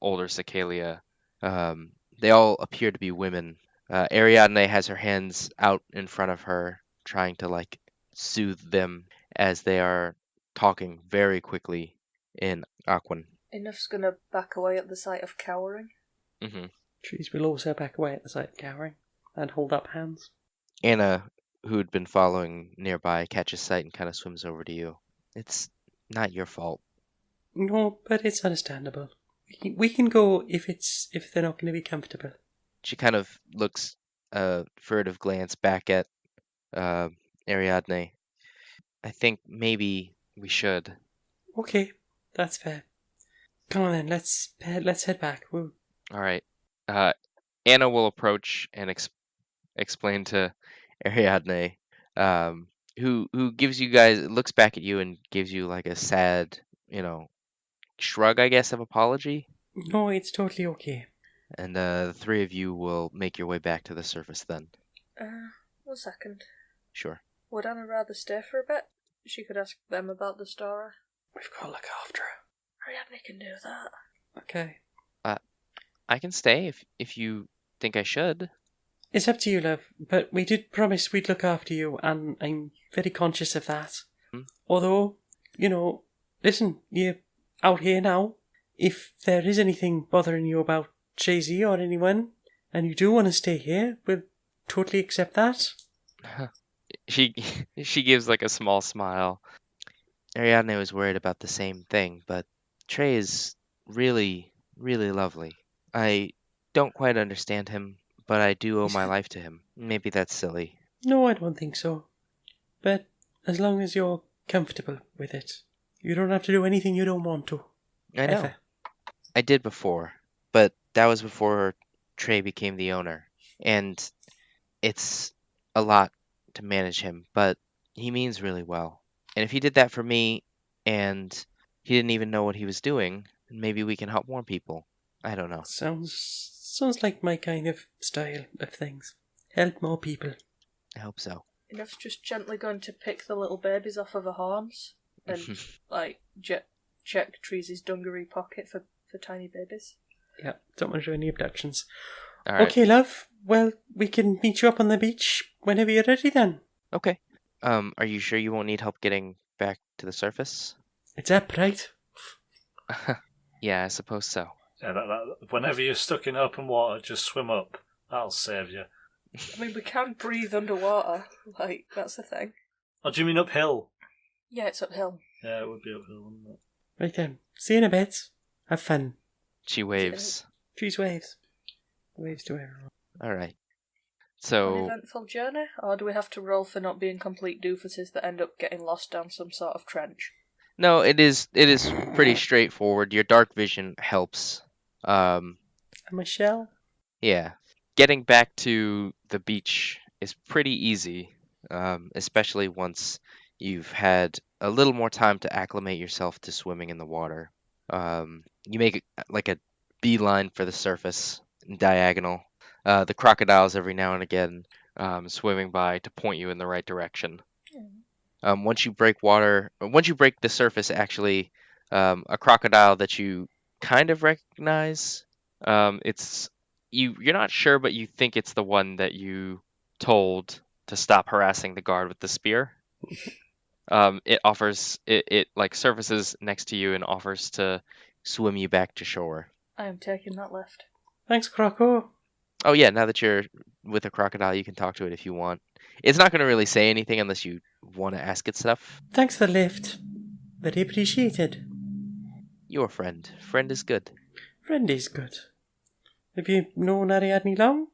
older Cicalia. They all appear to be women. Ariadne has her hands out in front of her, trying to soothe them as they are talking very quickly in Aquan. Enough's gonna back away at the sight of cowering. Mm-hmm. Trees will also back away at the sight of cowering and hold up hands. Anna, who'd been following nearby, catches sight and kind of swims over to you. It's not your fault. No, but it's understandable. We can go if they're not going to be comfortable. She kind of looks a furtive glance back at Ariadne. I think maybe we should. Okay, that's fair. Come on then, let's head back. Woo. All right. Anna will approach and explain to Ariadne, who gives you guys, looks back at you and gives you a sad, shrug, I guess, of apology. No, it's totally okay. And the 3 of you will make your way back to the surface then. 1 second. Sure. Would Anna rather stay for a bit? She could ask them about the story. We've got to look after her. Ariadne can do that. Okay. I can stay if you think I should. It's up to you, love, but we did promise we'd look after you, and I'm very conscious of that. Although, listen, you're out here now. If there is anything bothering you about Tracy or anyone, and you do want to stay here, we'll totally accept that. She gives a small smile. Ariadne was worried about the same thing, but Trey is really, really lovely. I don't quite understand him, but I do owe my life to him. Maybe that's silly. No, I don't think so. But as long as you're comfortable with it, you don't have to do anything you don't want to. I know. I did before, but that was before Trey became the owner. And it's a lot to manage him, but he means really well. And if he did that for me, and he didn't even know what he was doing, maybe we can help more people. I don't know. Sounds Sounds like my kind of style of things. Help more people. I hope so. Enough's just gently going to pick the little babies off of her horns and, like, check Treesy's dungaree pocket for tiny babies. Yeah, don't want to do any abductions. All right. Okay, love. Well, we can meet you up on the beach whenever you're ready then. Okay. Are you sure you won't need help getting back to the surface? It's up, right? Yeah, I suppose so. Yeah, whenever you're stuck in open water, just swim up. That'll save you. I mean, we can breathe underwater. Like, that's the thing. Oh, do you mean uphill? Yeah, it's uphill. Yeah, it would be uphill, wouldn't it? Right then. See you in a bit. Have fun. She waves. Trees waves. Waves to everyone. All right. An So, eventful journey? Or do we have to roll for not being complete doofuses that end up getting lost down some sort of trench? no, it is pretty straightforward. Your dark vision helps. Michelle? Yeah. Getting back to the beach is pretty easy, especially once you've had a little more time to acclimate yourself to swimming in the water. You make like a beeline for the surface, diagonal. The crocodiles every now and again swimming by to point you in the right direction. Once you break the surface, actually, a crocodile that you kind of recognize. You're not sure, but you think it's the one that you told to stop harassing the guard with the spear. It like surfaces next to you and offers to swim you back to shore. I am taking that left. Thanks, Croco. Oh yeah, now that you're with a crocodile, you can talk to it if you want. It's not going to really say anything unless you want to ask it stuff. Thanks for the lift. Very appreciated. Your friend. Friend is good. Friend is good. Have you known Ariadne long?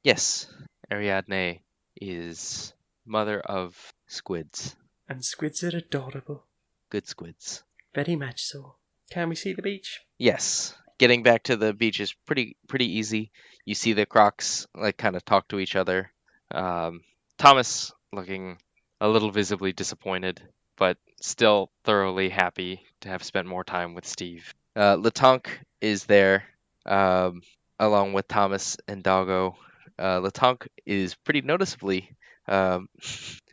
Yes, Ariadne is mother of squids. And squids are adorable. Good squids. Very much so. Can we see the beach? Yes. Getting back to the beach is pretty easy. You see the crocs like kind of talk to each other. Thomas looking a little visibly disappointed, but still thoroughly happy to have spent more time with Steve. Latonk is there, along with Thomas and Doggo. Latonk is pretty noticeably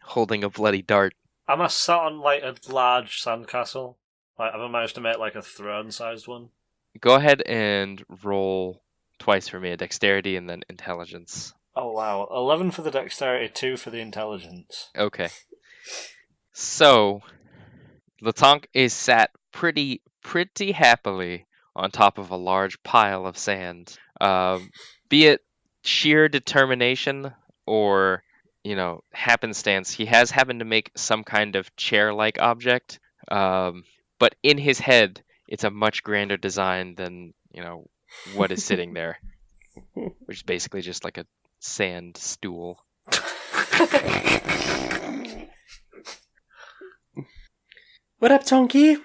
holding a bloody dart. Am I sat on like a large sandcastle? Like, have I managed to make like a throne-sized one? Go ahead and roll twice for me, a dexterity and then intelligence. Oh wow, 11 for the dexterity, 2 for the intelligence. Okay. So, Latonk is sat pretty happily on top of a large pile of sand. Be it sheer determination or, happenstance, he has happened to make some kind of chair-like object. But in his head, it's a much grander design than, what is sitting there. Which is basically just like a sand stool. What up, Tonky?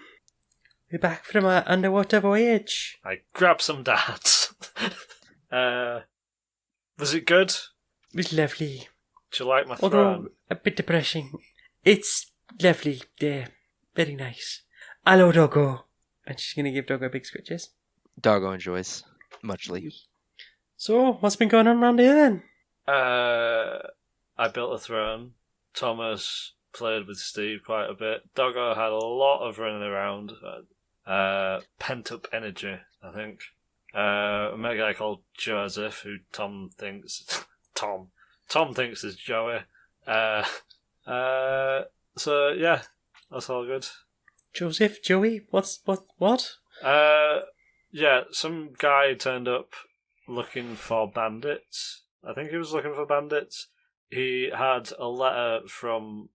We're back from our underwater voyage. I grabbed some darts. Was it good? It was lovely. Do you like my Although throne? a bit depressing. It's lovely. Yeah, very nice. Hello, Doggo. And she's going to give Doggo big scratches. Doggo enjoys muchly. So, what's been going on around here then? I built a throne. Thomas played with Steve quite a bit. Doggo had a lot of running around. Pent up energy, I think. I met a guy called Joseph, who Tom thinks is Joey. So yeah, that's all good. Joseph, Joey, what? Yeah, some guy turned up looking for bandits. I think he was looking for bandits. He had a letter from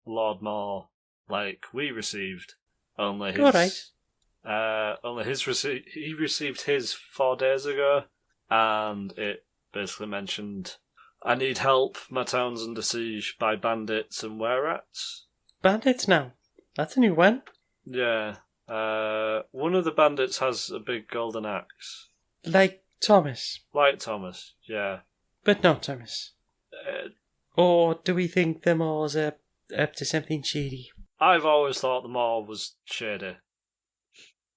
Lord Moore, like we received. Only his, he received his 4 days ago, and it basically mentioned, I need help. My town's under siege by bandits and were-rats. Bandits now? That's a new one. Yeah. One of the bandits has a big golden axe. Like Thomas. Like Thomas, yeah. But not Thomas. Or do we think the Moors are up to something shady? I've always thought the Moor was shady.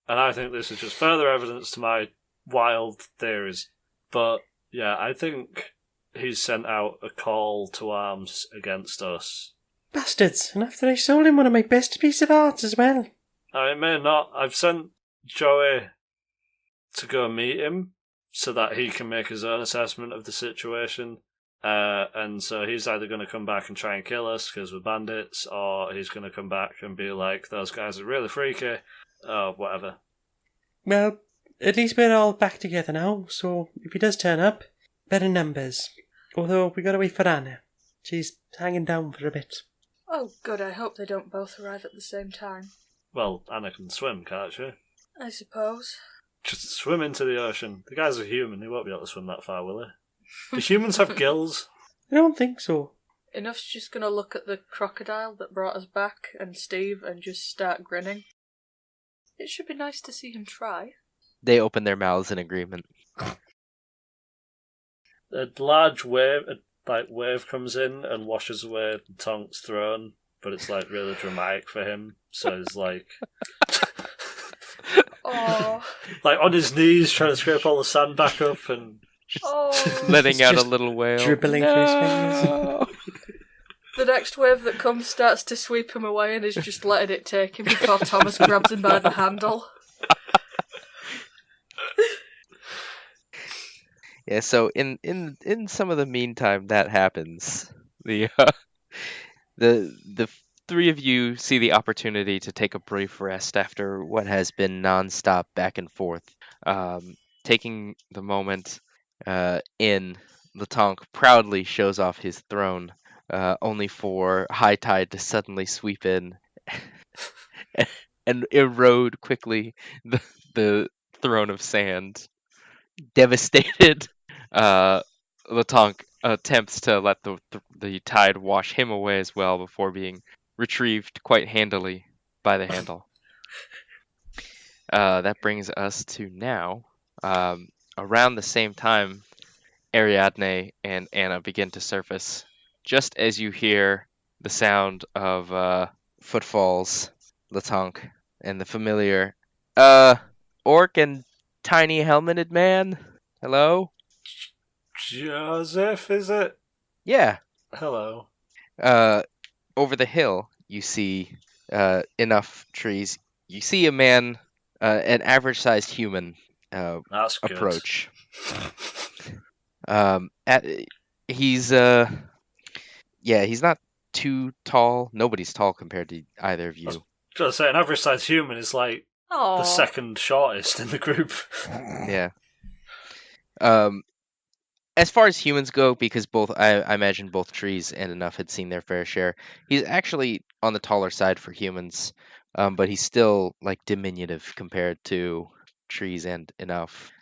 And I think this is just further evidence to my wild theories. But yeah, I think he's sent out a call to arms against us. Bastards! And after I sold him one of my best pieces of art as well. I may not. I've sent Joey to go meet him so that he can make his own assessment of the situation. And so he's either going to come back and try and kill us because we're bandits, or he's going to come back and be like, those guys are really freaky, or whatever. Well, at least we're all back together now, so if he does turn up, better numbers. Although we gotta wait for Anna. She's hanging down for a bit. Oh, good. I hope they don't both arrive at the same time. Well, Anna can swim, can't she? I suppose. Just swim into the ocean. The guy's a human. He won't be able to swim that far, will he? Do humans have gills? I don't think so. Enough's just gonna look at the crocodile that brought us back and Steve and just start grinning. It should be nice to see him try. They open their mouths in agreement. A large wave comes in and washes away Tonk's throne, but it's like really dramatic for him. So he's like, oh, like on his knees trying to scrape all the sand back up and letting out a just little wail. dribbling through his fingers. the next wave that comes starts to sweep him away and is just letting it take him before Thomas grabs him by the handle. Yeah, so in some of the meantime that happens, the three of you see the opportunity to take a brief rest after what has been nonstop back and forth. Taking the moment, Latonk proudly shows off his throne, only for High Tide to suddenly sweep in and erode quickly the throne of sand. Devastated, Latonk attempts to let the tide wash him away as well before being retrieved quite handily by the handle. That brings us to now. Around the same time, Ariadne and Anna begin to surface. Just as you hear the sound of footfalls, Latonk, and the familiar, orc and tiny helmeted man? Hello? Joseph, is it? Yeah. Hello. Over the hill, you see enough trees. You see a man, an average-sized human, That's good. approach. He's not too tall. Nobody's tall compared to either of you. I was going to say, an average-sized human is like Aww. the second shortest in the group. Yeah. As far as humans go, because I imagine both trees and enough had seen their fair share, he's actually on the taller side for humans, but he's still like diminutive compared to trees and enough.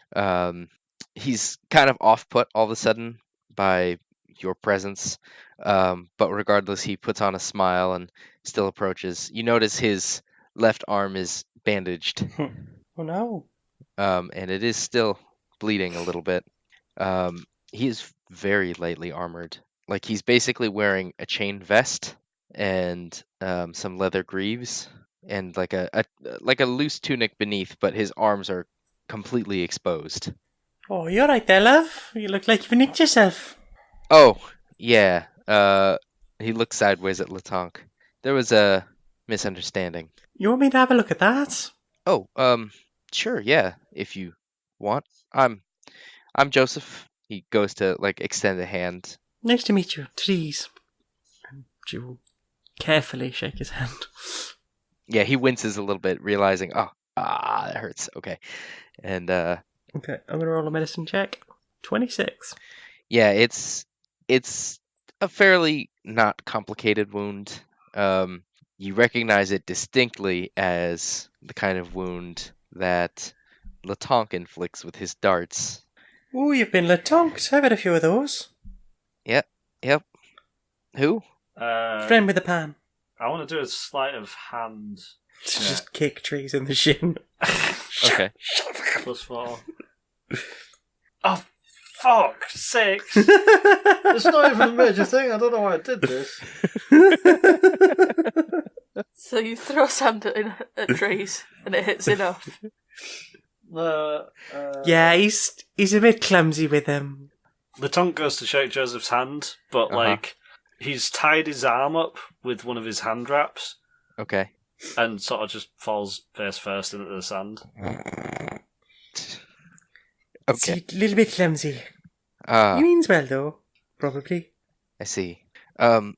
He's kind of off-put all of a sudden by your presence, but regardless, he puts on a smile and still approaches. You notice his left arm is bandaged. Oh no. And it is still bleeding a little bit. He is very lightly armored. Like he's basically wearing a chain vest and some leather greaves and like a loose tunic beneath, but his arms are completely exposed. Oh, you're right there, love. You look like you've nicked yourself. Oh, yeah. He looks sideways at Latonk. There was a misunderstanding. You want me to have a look at that? Oh, sure, yeah, if you want. I'm Joseph. He goes to like extend a hand. Nice to meet you, Trees. And she will carefully shake his hand. Yeah, he winces a little bit, realizing, that hurts. Okay. And Okay, I'm gonna roll a medicine check. 26. yeah, it's a fairly not complicated wound. You recognize it distinctly as the kind of wound that Latonk inflicts with his darts. Ooh, you've been Latonked. I've had a few of those. Yep. Who? Friend with a pan. I want to do a sleight of hand. Just kick Trees in the shin. Okay. +4. Oh, fuck! 6! It's not even a major thing. I don't know why I did this. So you throw sand at trees and it hits enough. Yeah, he's He's a bit clumsy with them. Latonk goes to shake Joseph's hand, but he's tied his arm up with one of his hand wraps. Okay. And sort of just falls face first into the sand. Okay. It's a little bit clumsy. He means well, though. Probably. I see. Are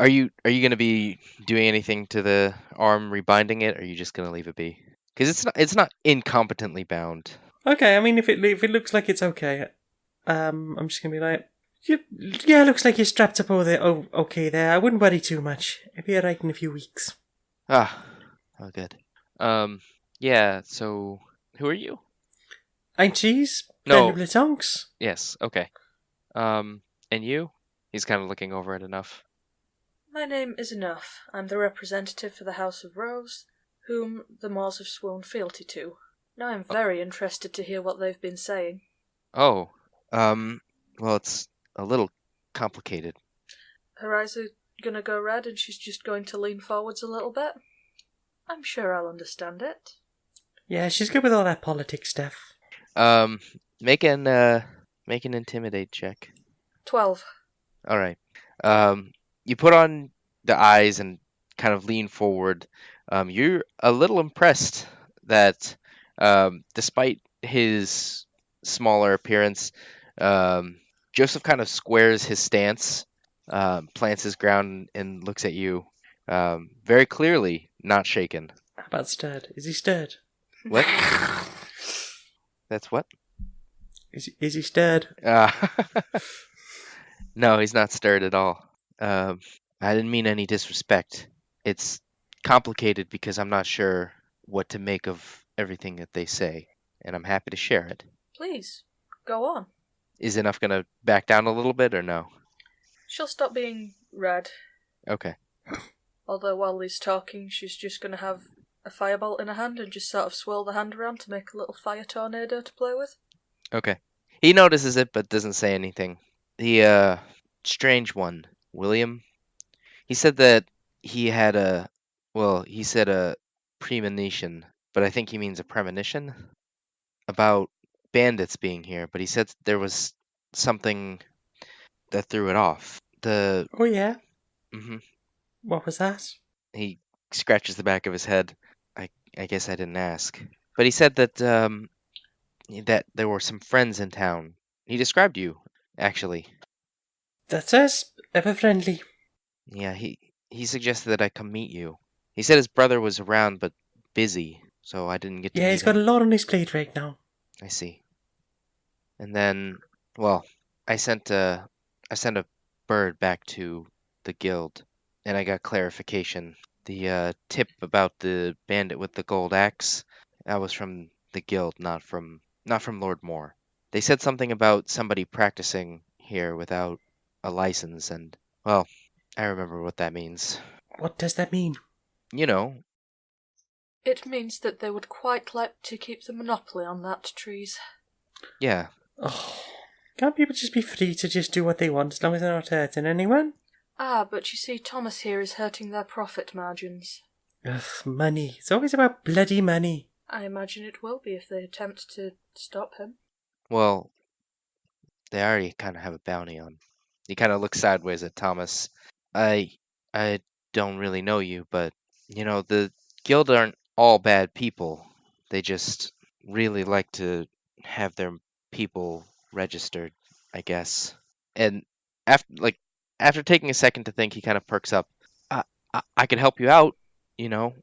you gonna be doing anything to the arm, rebinding it, or are you just gonna leave it be? Because it's not incompetently bound. Okay, I mean, if it looks like it's okay, I'm just gonna be like, yeah, looks like you're strapped up over there. Oh, okay there. I wouldn't worry too much. I'll be alright in a few weeks. Oh, good. Yeah. So, who are you? I'm Cheese. No. Friend of Latonks. Yes. Okay. And you? He's kind of looking over at Enough. My name is Enough. I'm the representative for the House of Rose, whom the Moors have sworn fealty to. Now I'm very interested to hear what they've been saying. Oh. Well, it's a little complicated. Her eyes are gonna go red and she's just going to lean forwards a little bit. I'm sure I'll understand it. Yeah, she's good with all that politics stuff. Make an intimidate check. 12. All right. You put on the eyes and kind of lean forward. You're a little impressed that, despite his smaller appearance, Joseph kind of squares his stance, plants his ground, and looks at you, very clearly not shaken. How about stirred? Is he stirred? What? That's what? Is he stirred? No, he's not stirred at all. I didn't mean any disrespect. It's complicated because I'm not sure what to make of everything that they say, and I'm happy to share it. Please, go on. Is Enough gonna back down a little bit, or no? She'll stop being red. Okay. Although while he's talking, she's just gonna have a firebolt in her hand and just sort of swirl the hand around to make a little fire tornado to play with. Okay. He notices it, but doesn't say anything. The, strange one, William, he said that he had a premonition, but I think he means a premonition about bandits being here, but he said there was something that threw it off. Oh, yeah? Mm-hmm. What was that? He scratches the back of his head. I guess I didn't ask. But he said that, that there were some friends in town. He described you, actually. That's us. Ever friendly. Yeah, he suggested that I come meet you. He said his brother was around, but busy, so I didn't get to meet him. Yeah, he's got a lot on his plate right now. I see. And then, well, I sent a bird back to the guild, and I got clarification. The tip about the bandit with the gold axe, that was from the guild, not from Lord Moore. They said something about somebody practicing here without a license, and, well, I remember what that means. What does that mean? You know. It means that they would quite like to keep the monopoly on that, Trees. Yeah. Oh, can't people just be free to just do what they want as long as they're not hurting anyone? Ah, but you see, Thomas here is hurting their profit margins. Ugh, money. It's always about bloody money. I imagine it will be if they attempt to stop him. Well, they already kind of have a bounty on. He kind of looks sideways at Thomas. I don't really know you, but, you know, the guild aren't all bad people. They just really like to have their people registered, I guess. And after taking a second to think, he kind of perks up. I could help you out, you know,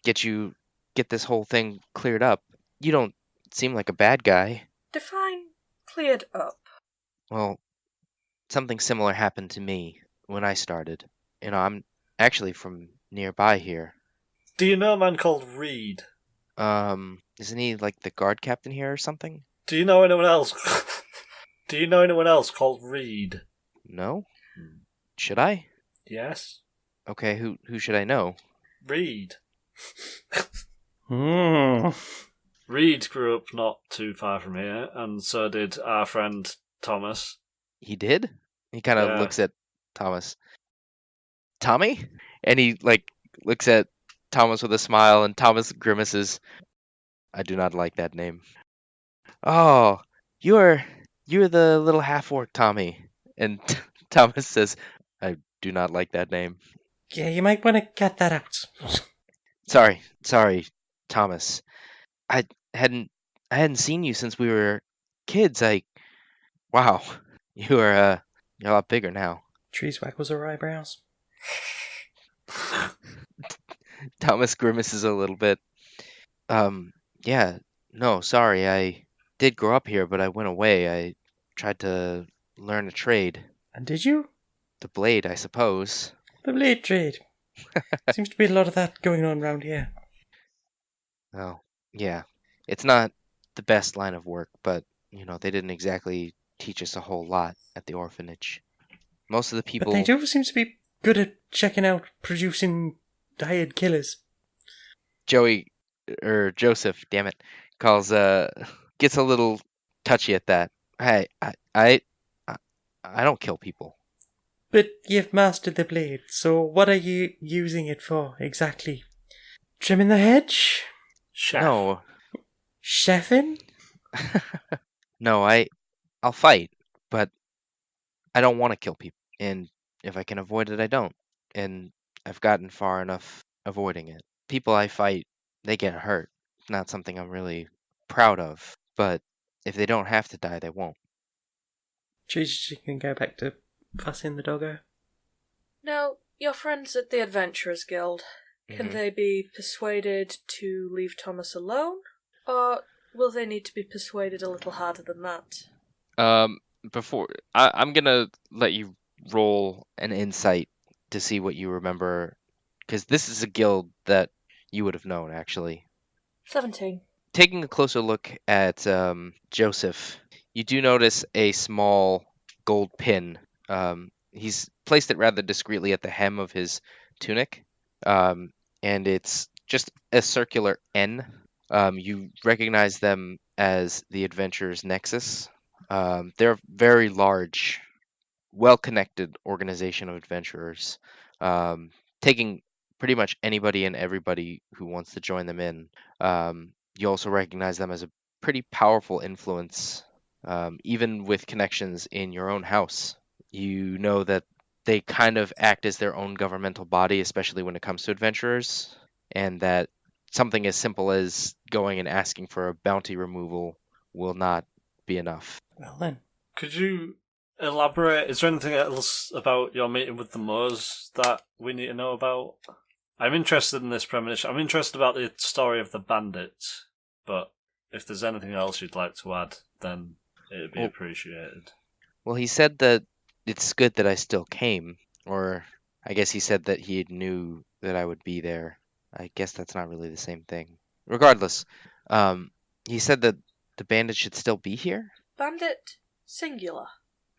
get this whole thing cleared up. You don't seem like a bad guy. Define cleared up. Well, something similar happened to me when I started. You know, I'm actually from nearby here. Do you know a man called Reed? Isn't he like the guard captain here or something? Do you know anyone else? Do you know anyone else called Reed? No? Should I? Yes. Okay, who should I know? Reed. Hmm. Reed grew up not too far from here, and so did our friend Thomas. He did? He kind of looks at Thomas. Tommy? And he, looks at Thomas with a smile, and Thomas grimaces. I do not like that name. Oh, you're the little half-orc Tommy. And Thomas says, I do not like that name. Yeah, you might want to cut that out. Sorry, Thomas. I hadn't I hadn't seen you since we were kids. Wow, you're a lot bigger now. Trees waggles her eyebrows. Thomas grimaces a little bit. Yeah, no, sorry. I did grow up here, but I went away. I tried to learn a trade. And did you? The blade, I suppose. The blade trade. Seems to be a lot of that going on around here. Oh, yeah. It's not the best line of work, but, they didn't exactly teach us a whole lot at the orphanage. Most of the people... But they do seem to be good at checking out producing hired killers. Joseph, damn it, gets a little touchy at that. I don't kill people. But you've mastered the blade, so what are you using it for exactly? Trimming the hedge? Chef. No. Chefing? No, I'll fight, but I don't want to kill people. And if I can avoid it, I don't. And I've gotten far enough avoiding it. People I fight, they get hurt. Not something I'm really proud of. But if they don't have to die, they won't. She can go back to fussing the doggo. Now, your friends at the Adventurers Guild, can they be persuaded to leave Thomas alone? Or will they need to be persuaded a little harder than that? I'm gonna let you roll an insight to see what you remember, because this is a guild that you would have known, actually. 17. Taking a closer look at Joseph, you do notice a small gold pin. He's placed it rather discreetly at the hem of his tunic, and it's just a circular N. You recognize them as the Adventurers Nexus. They're a very large, well-connected organization of adventurers, taking pretty much anybody and everybody who wants to join them in. You also recognize them as a pretty powerful influence, even with connections in your own house. You know that they kind of act as their own governmental body, especially when it comes to adventurers, and that something as simple as going and asking for a bounty removal will not be enough. Well then. Could you elaborate? Is there anything else about your meeting with the Moors that we need to know about? I'm interested in this premonition. I'm interested about the story of the bandits, but if there's anything else you'd like to add, then it'd be appreciated. Well, he said that it's good that I still came, or I guess he said that he knew that I would be there. I guess that's not really the same thing. Regardless, he said that the bandits should still be here? Bandit? Singular.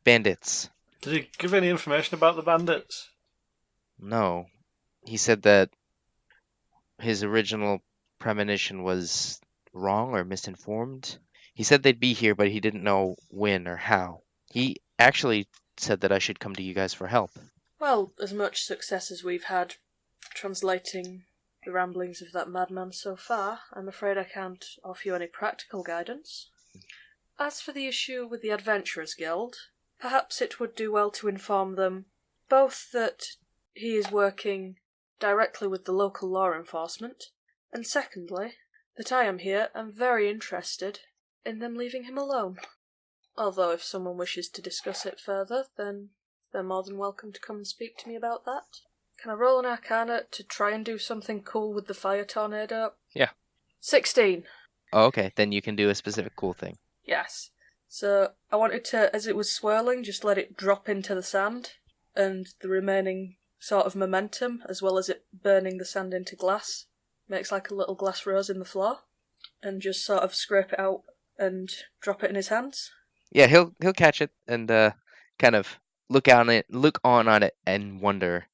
Bandits. Did he give any information about the bandits? No. He said that his original premonition was wrong or misinformed. He said they'd be here, but he didn't know when or how. He actually said that I should come to you guys for help. Well, as much success as we've had translating the ramblings of that madman so far, I'm afraid I can't offer you any practical guidance. As for the issue with the Adventurers Guild, perhaps it would do well to inform them both that he is working directly with the local law enforcement, and secondly, that I am here and very interested in them leaving him alone. Although if someone wishes to discuss it further, then they're more than welcome to come and speak to me about that. Can I roll an Arcana to try and do something cool with the fire tornado? Yeah. 16. Oh, okay. Then you can do a specific cool thing. Yes. So I wanted to, as it was swirling, just let it drop into the sand, and the remaining sort of momentum, as well as it burning the sand into glass, makes like a little glass rose in the floor, and just sort of scrape it out and drop it in his hands. Yeah, he'll catch it and kind of look on it and wonder.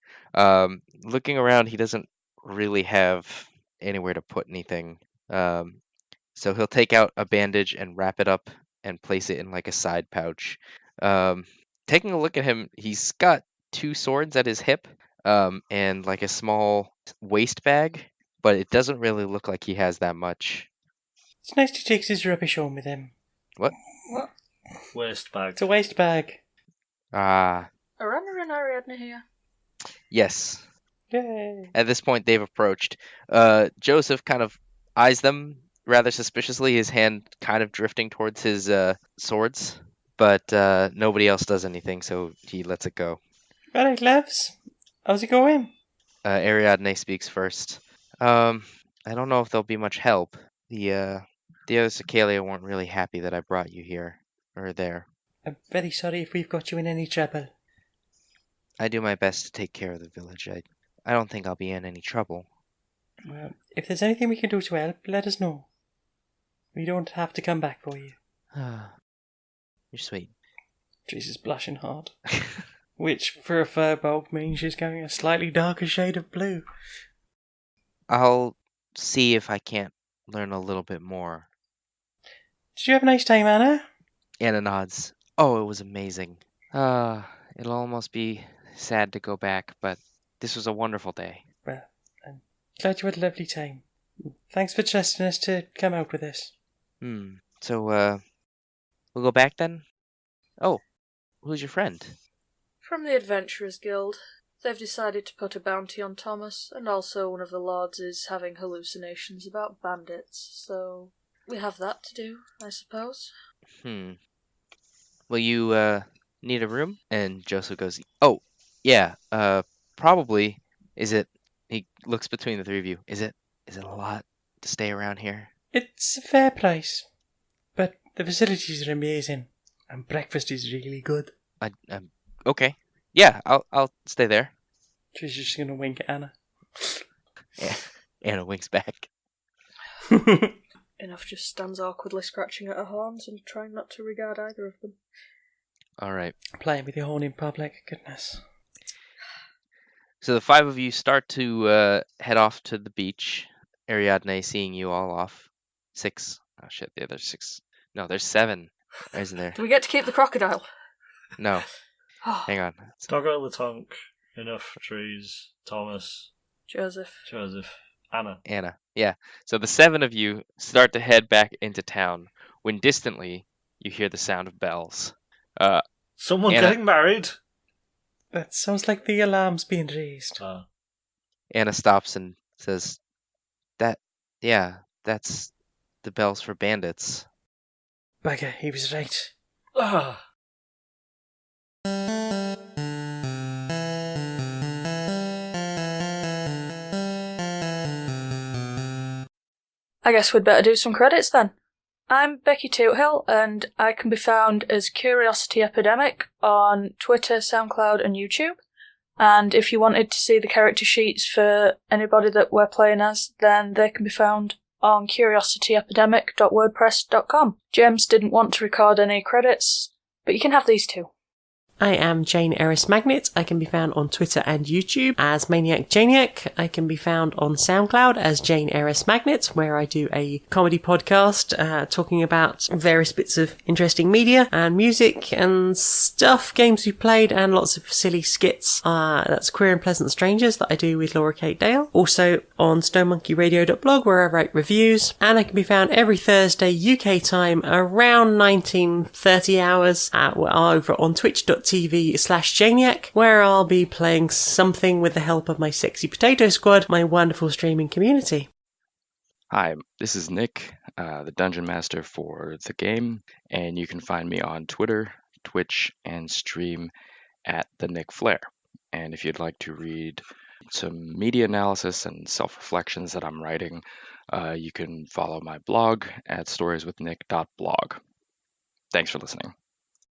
Looking around, he doesn't really have anywhere to put anything. So he'll take out a bandage and wrap it up and place it in like a side pouch. Taking a look at him, he's got 2 swords at his hip, and like a small waist bag, but it doesn't really look like he has that much. It's nice to take his rubbish home with him. What? What? Waste bag. It's a waste bag. Ah, Are Anna and Ariadne here? yes. Yay. At this point, they've approached. Joseph kind of eyes them rather suspiciously, his hand kind of drifting towards his swords. But nobody else does anything, so he lets it go. All right, loves. How's it going? Ariadne speaks first. I don't know if there'll be much help. The other Cicalia weren't really happy that I brought you here. Or there. I'm very sorry if we've got you in any trouble. I do my best to take care of the village. I don't think I'll be in any trouble. Well, if there's anything we can do to help, let us know. We don't have to come back for you. You're sweet. Trees is blushing hard. Which, for a furbog, means she's going a slightly darker shade of blue. I'll see if I can't learn a little bit more. Did you have a nice time, Anna? Anna nods. Oh, it was amazing. It'll almost be sad to go back, but this was a wonderful day. Well, I'm glad you had a lovely time. Thanks for trusting us to come out with us. So, we'll go back then? Oh, who's your friend? From the Adventurers Guild. They've decided to put a bounty on Thomas, and also one of the lords is having hallucinations about bandits, so we have that to do, I suppose. Will you, need a room? And Joseph goes, oh, yeah, probably. He looks between the three of you. Is it a lot to stay around here? It's a fair price, but the facilities are amazing, and breakfast is really good. Okay. Yeah, I'll stay there. She's just gonna wink at Anna. Yeah, Anna winks back. Enough just stands awkwardly scratching at her horns and trying not to regard either of them. All right. Playing with your horn in public, goodness. So the five of you start to head off to the beach. Ariadne seeing you all off. 6. Oh shit, the other 6. No, there's 7. Isn't there? Do we get to keep the crocodile? No. Hang on. Doggo Latonk, Enough Trees, Thomas, Joseph. Anna. Yeah. So the 7 of you start to head back into town when distantly you hear the sound of bells. Someone Anna. getting married? That sounds like the alarm's being raised. Anna stops and says, that's the bells for bandits. Bugger, he was right. I guess we'd better do some credits then. I'm Becky Toothill, and I can be found as Curiosity Epidemic on Twitter, SoundCloud, and YouTube. And if you wanted to see the character sheets for anybody that we're playing as, then they can be found on curiosityepidemic.wordpress.com. James didn't want to record any credits, but you can have these two. I am Jane Eris Magnet. I can be found on Twitter and YouTube as Maniac Janiac. I can be found on SoundCloud as Jane Eris Magnet, where I do a comedy podcast talking about various bits of interesting media and music and stuff, games we played, and lots of silly skits. That's Queer and Pleasant Strangers that I do with Laura Kate Dale. Also on stonemonkeyradio.blog, where I write reviews. And I can be found every Thursday UK time around 19:30 hours over on twitch.tv/Janiac, where I'll be playing something with the help of my Sexy Potato Squad, my wonderful streaming community. Hi, this is Nick, the Dungeon Master for the game, and you can find me on Twitter, Twitch, and stream at the Nick Flair. And if you'd like to read some media analysis and self-reflections that I'm writing, you can follow my blog at storieswithnick.blog. Thanks for listening.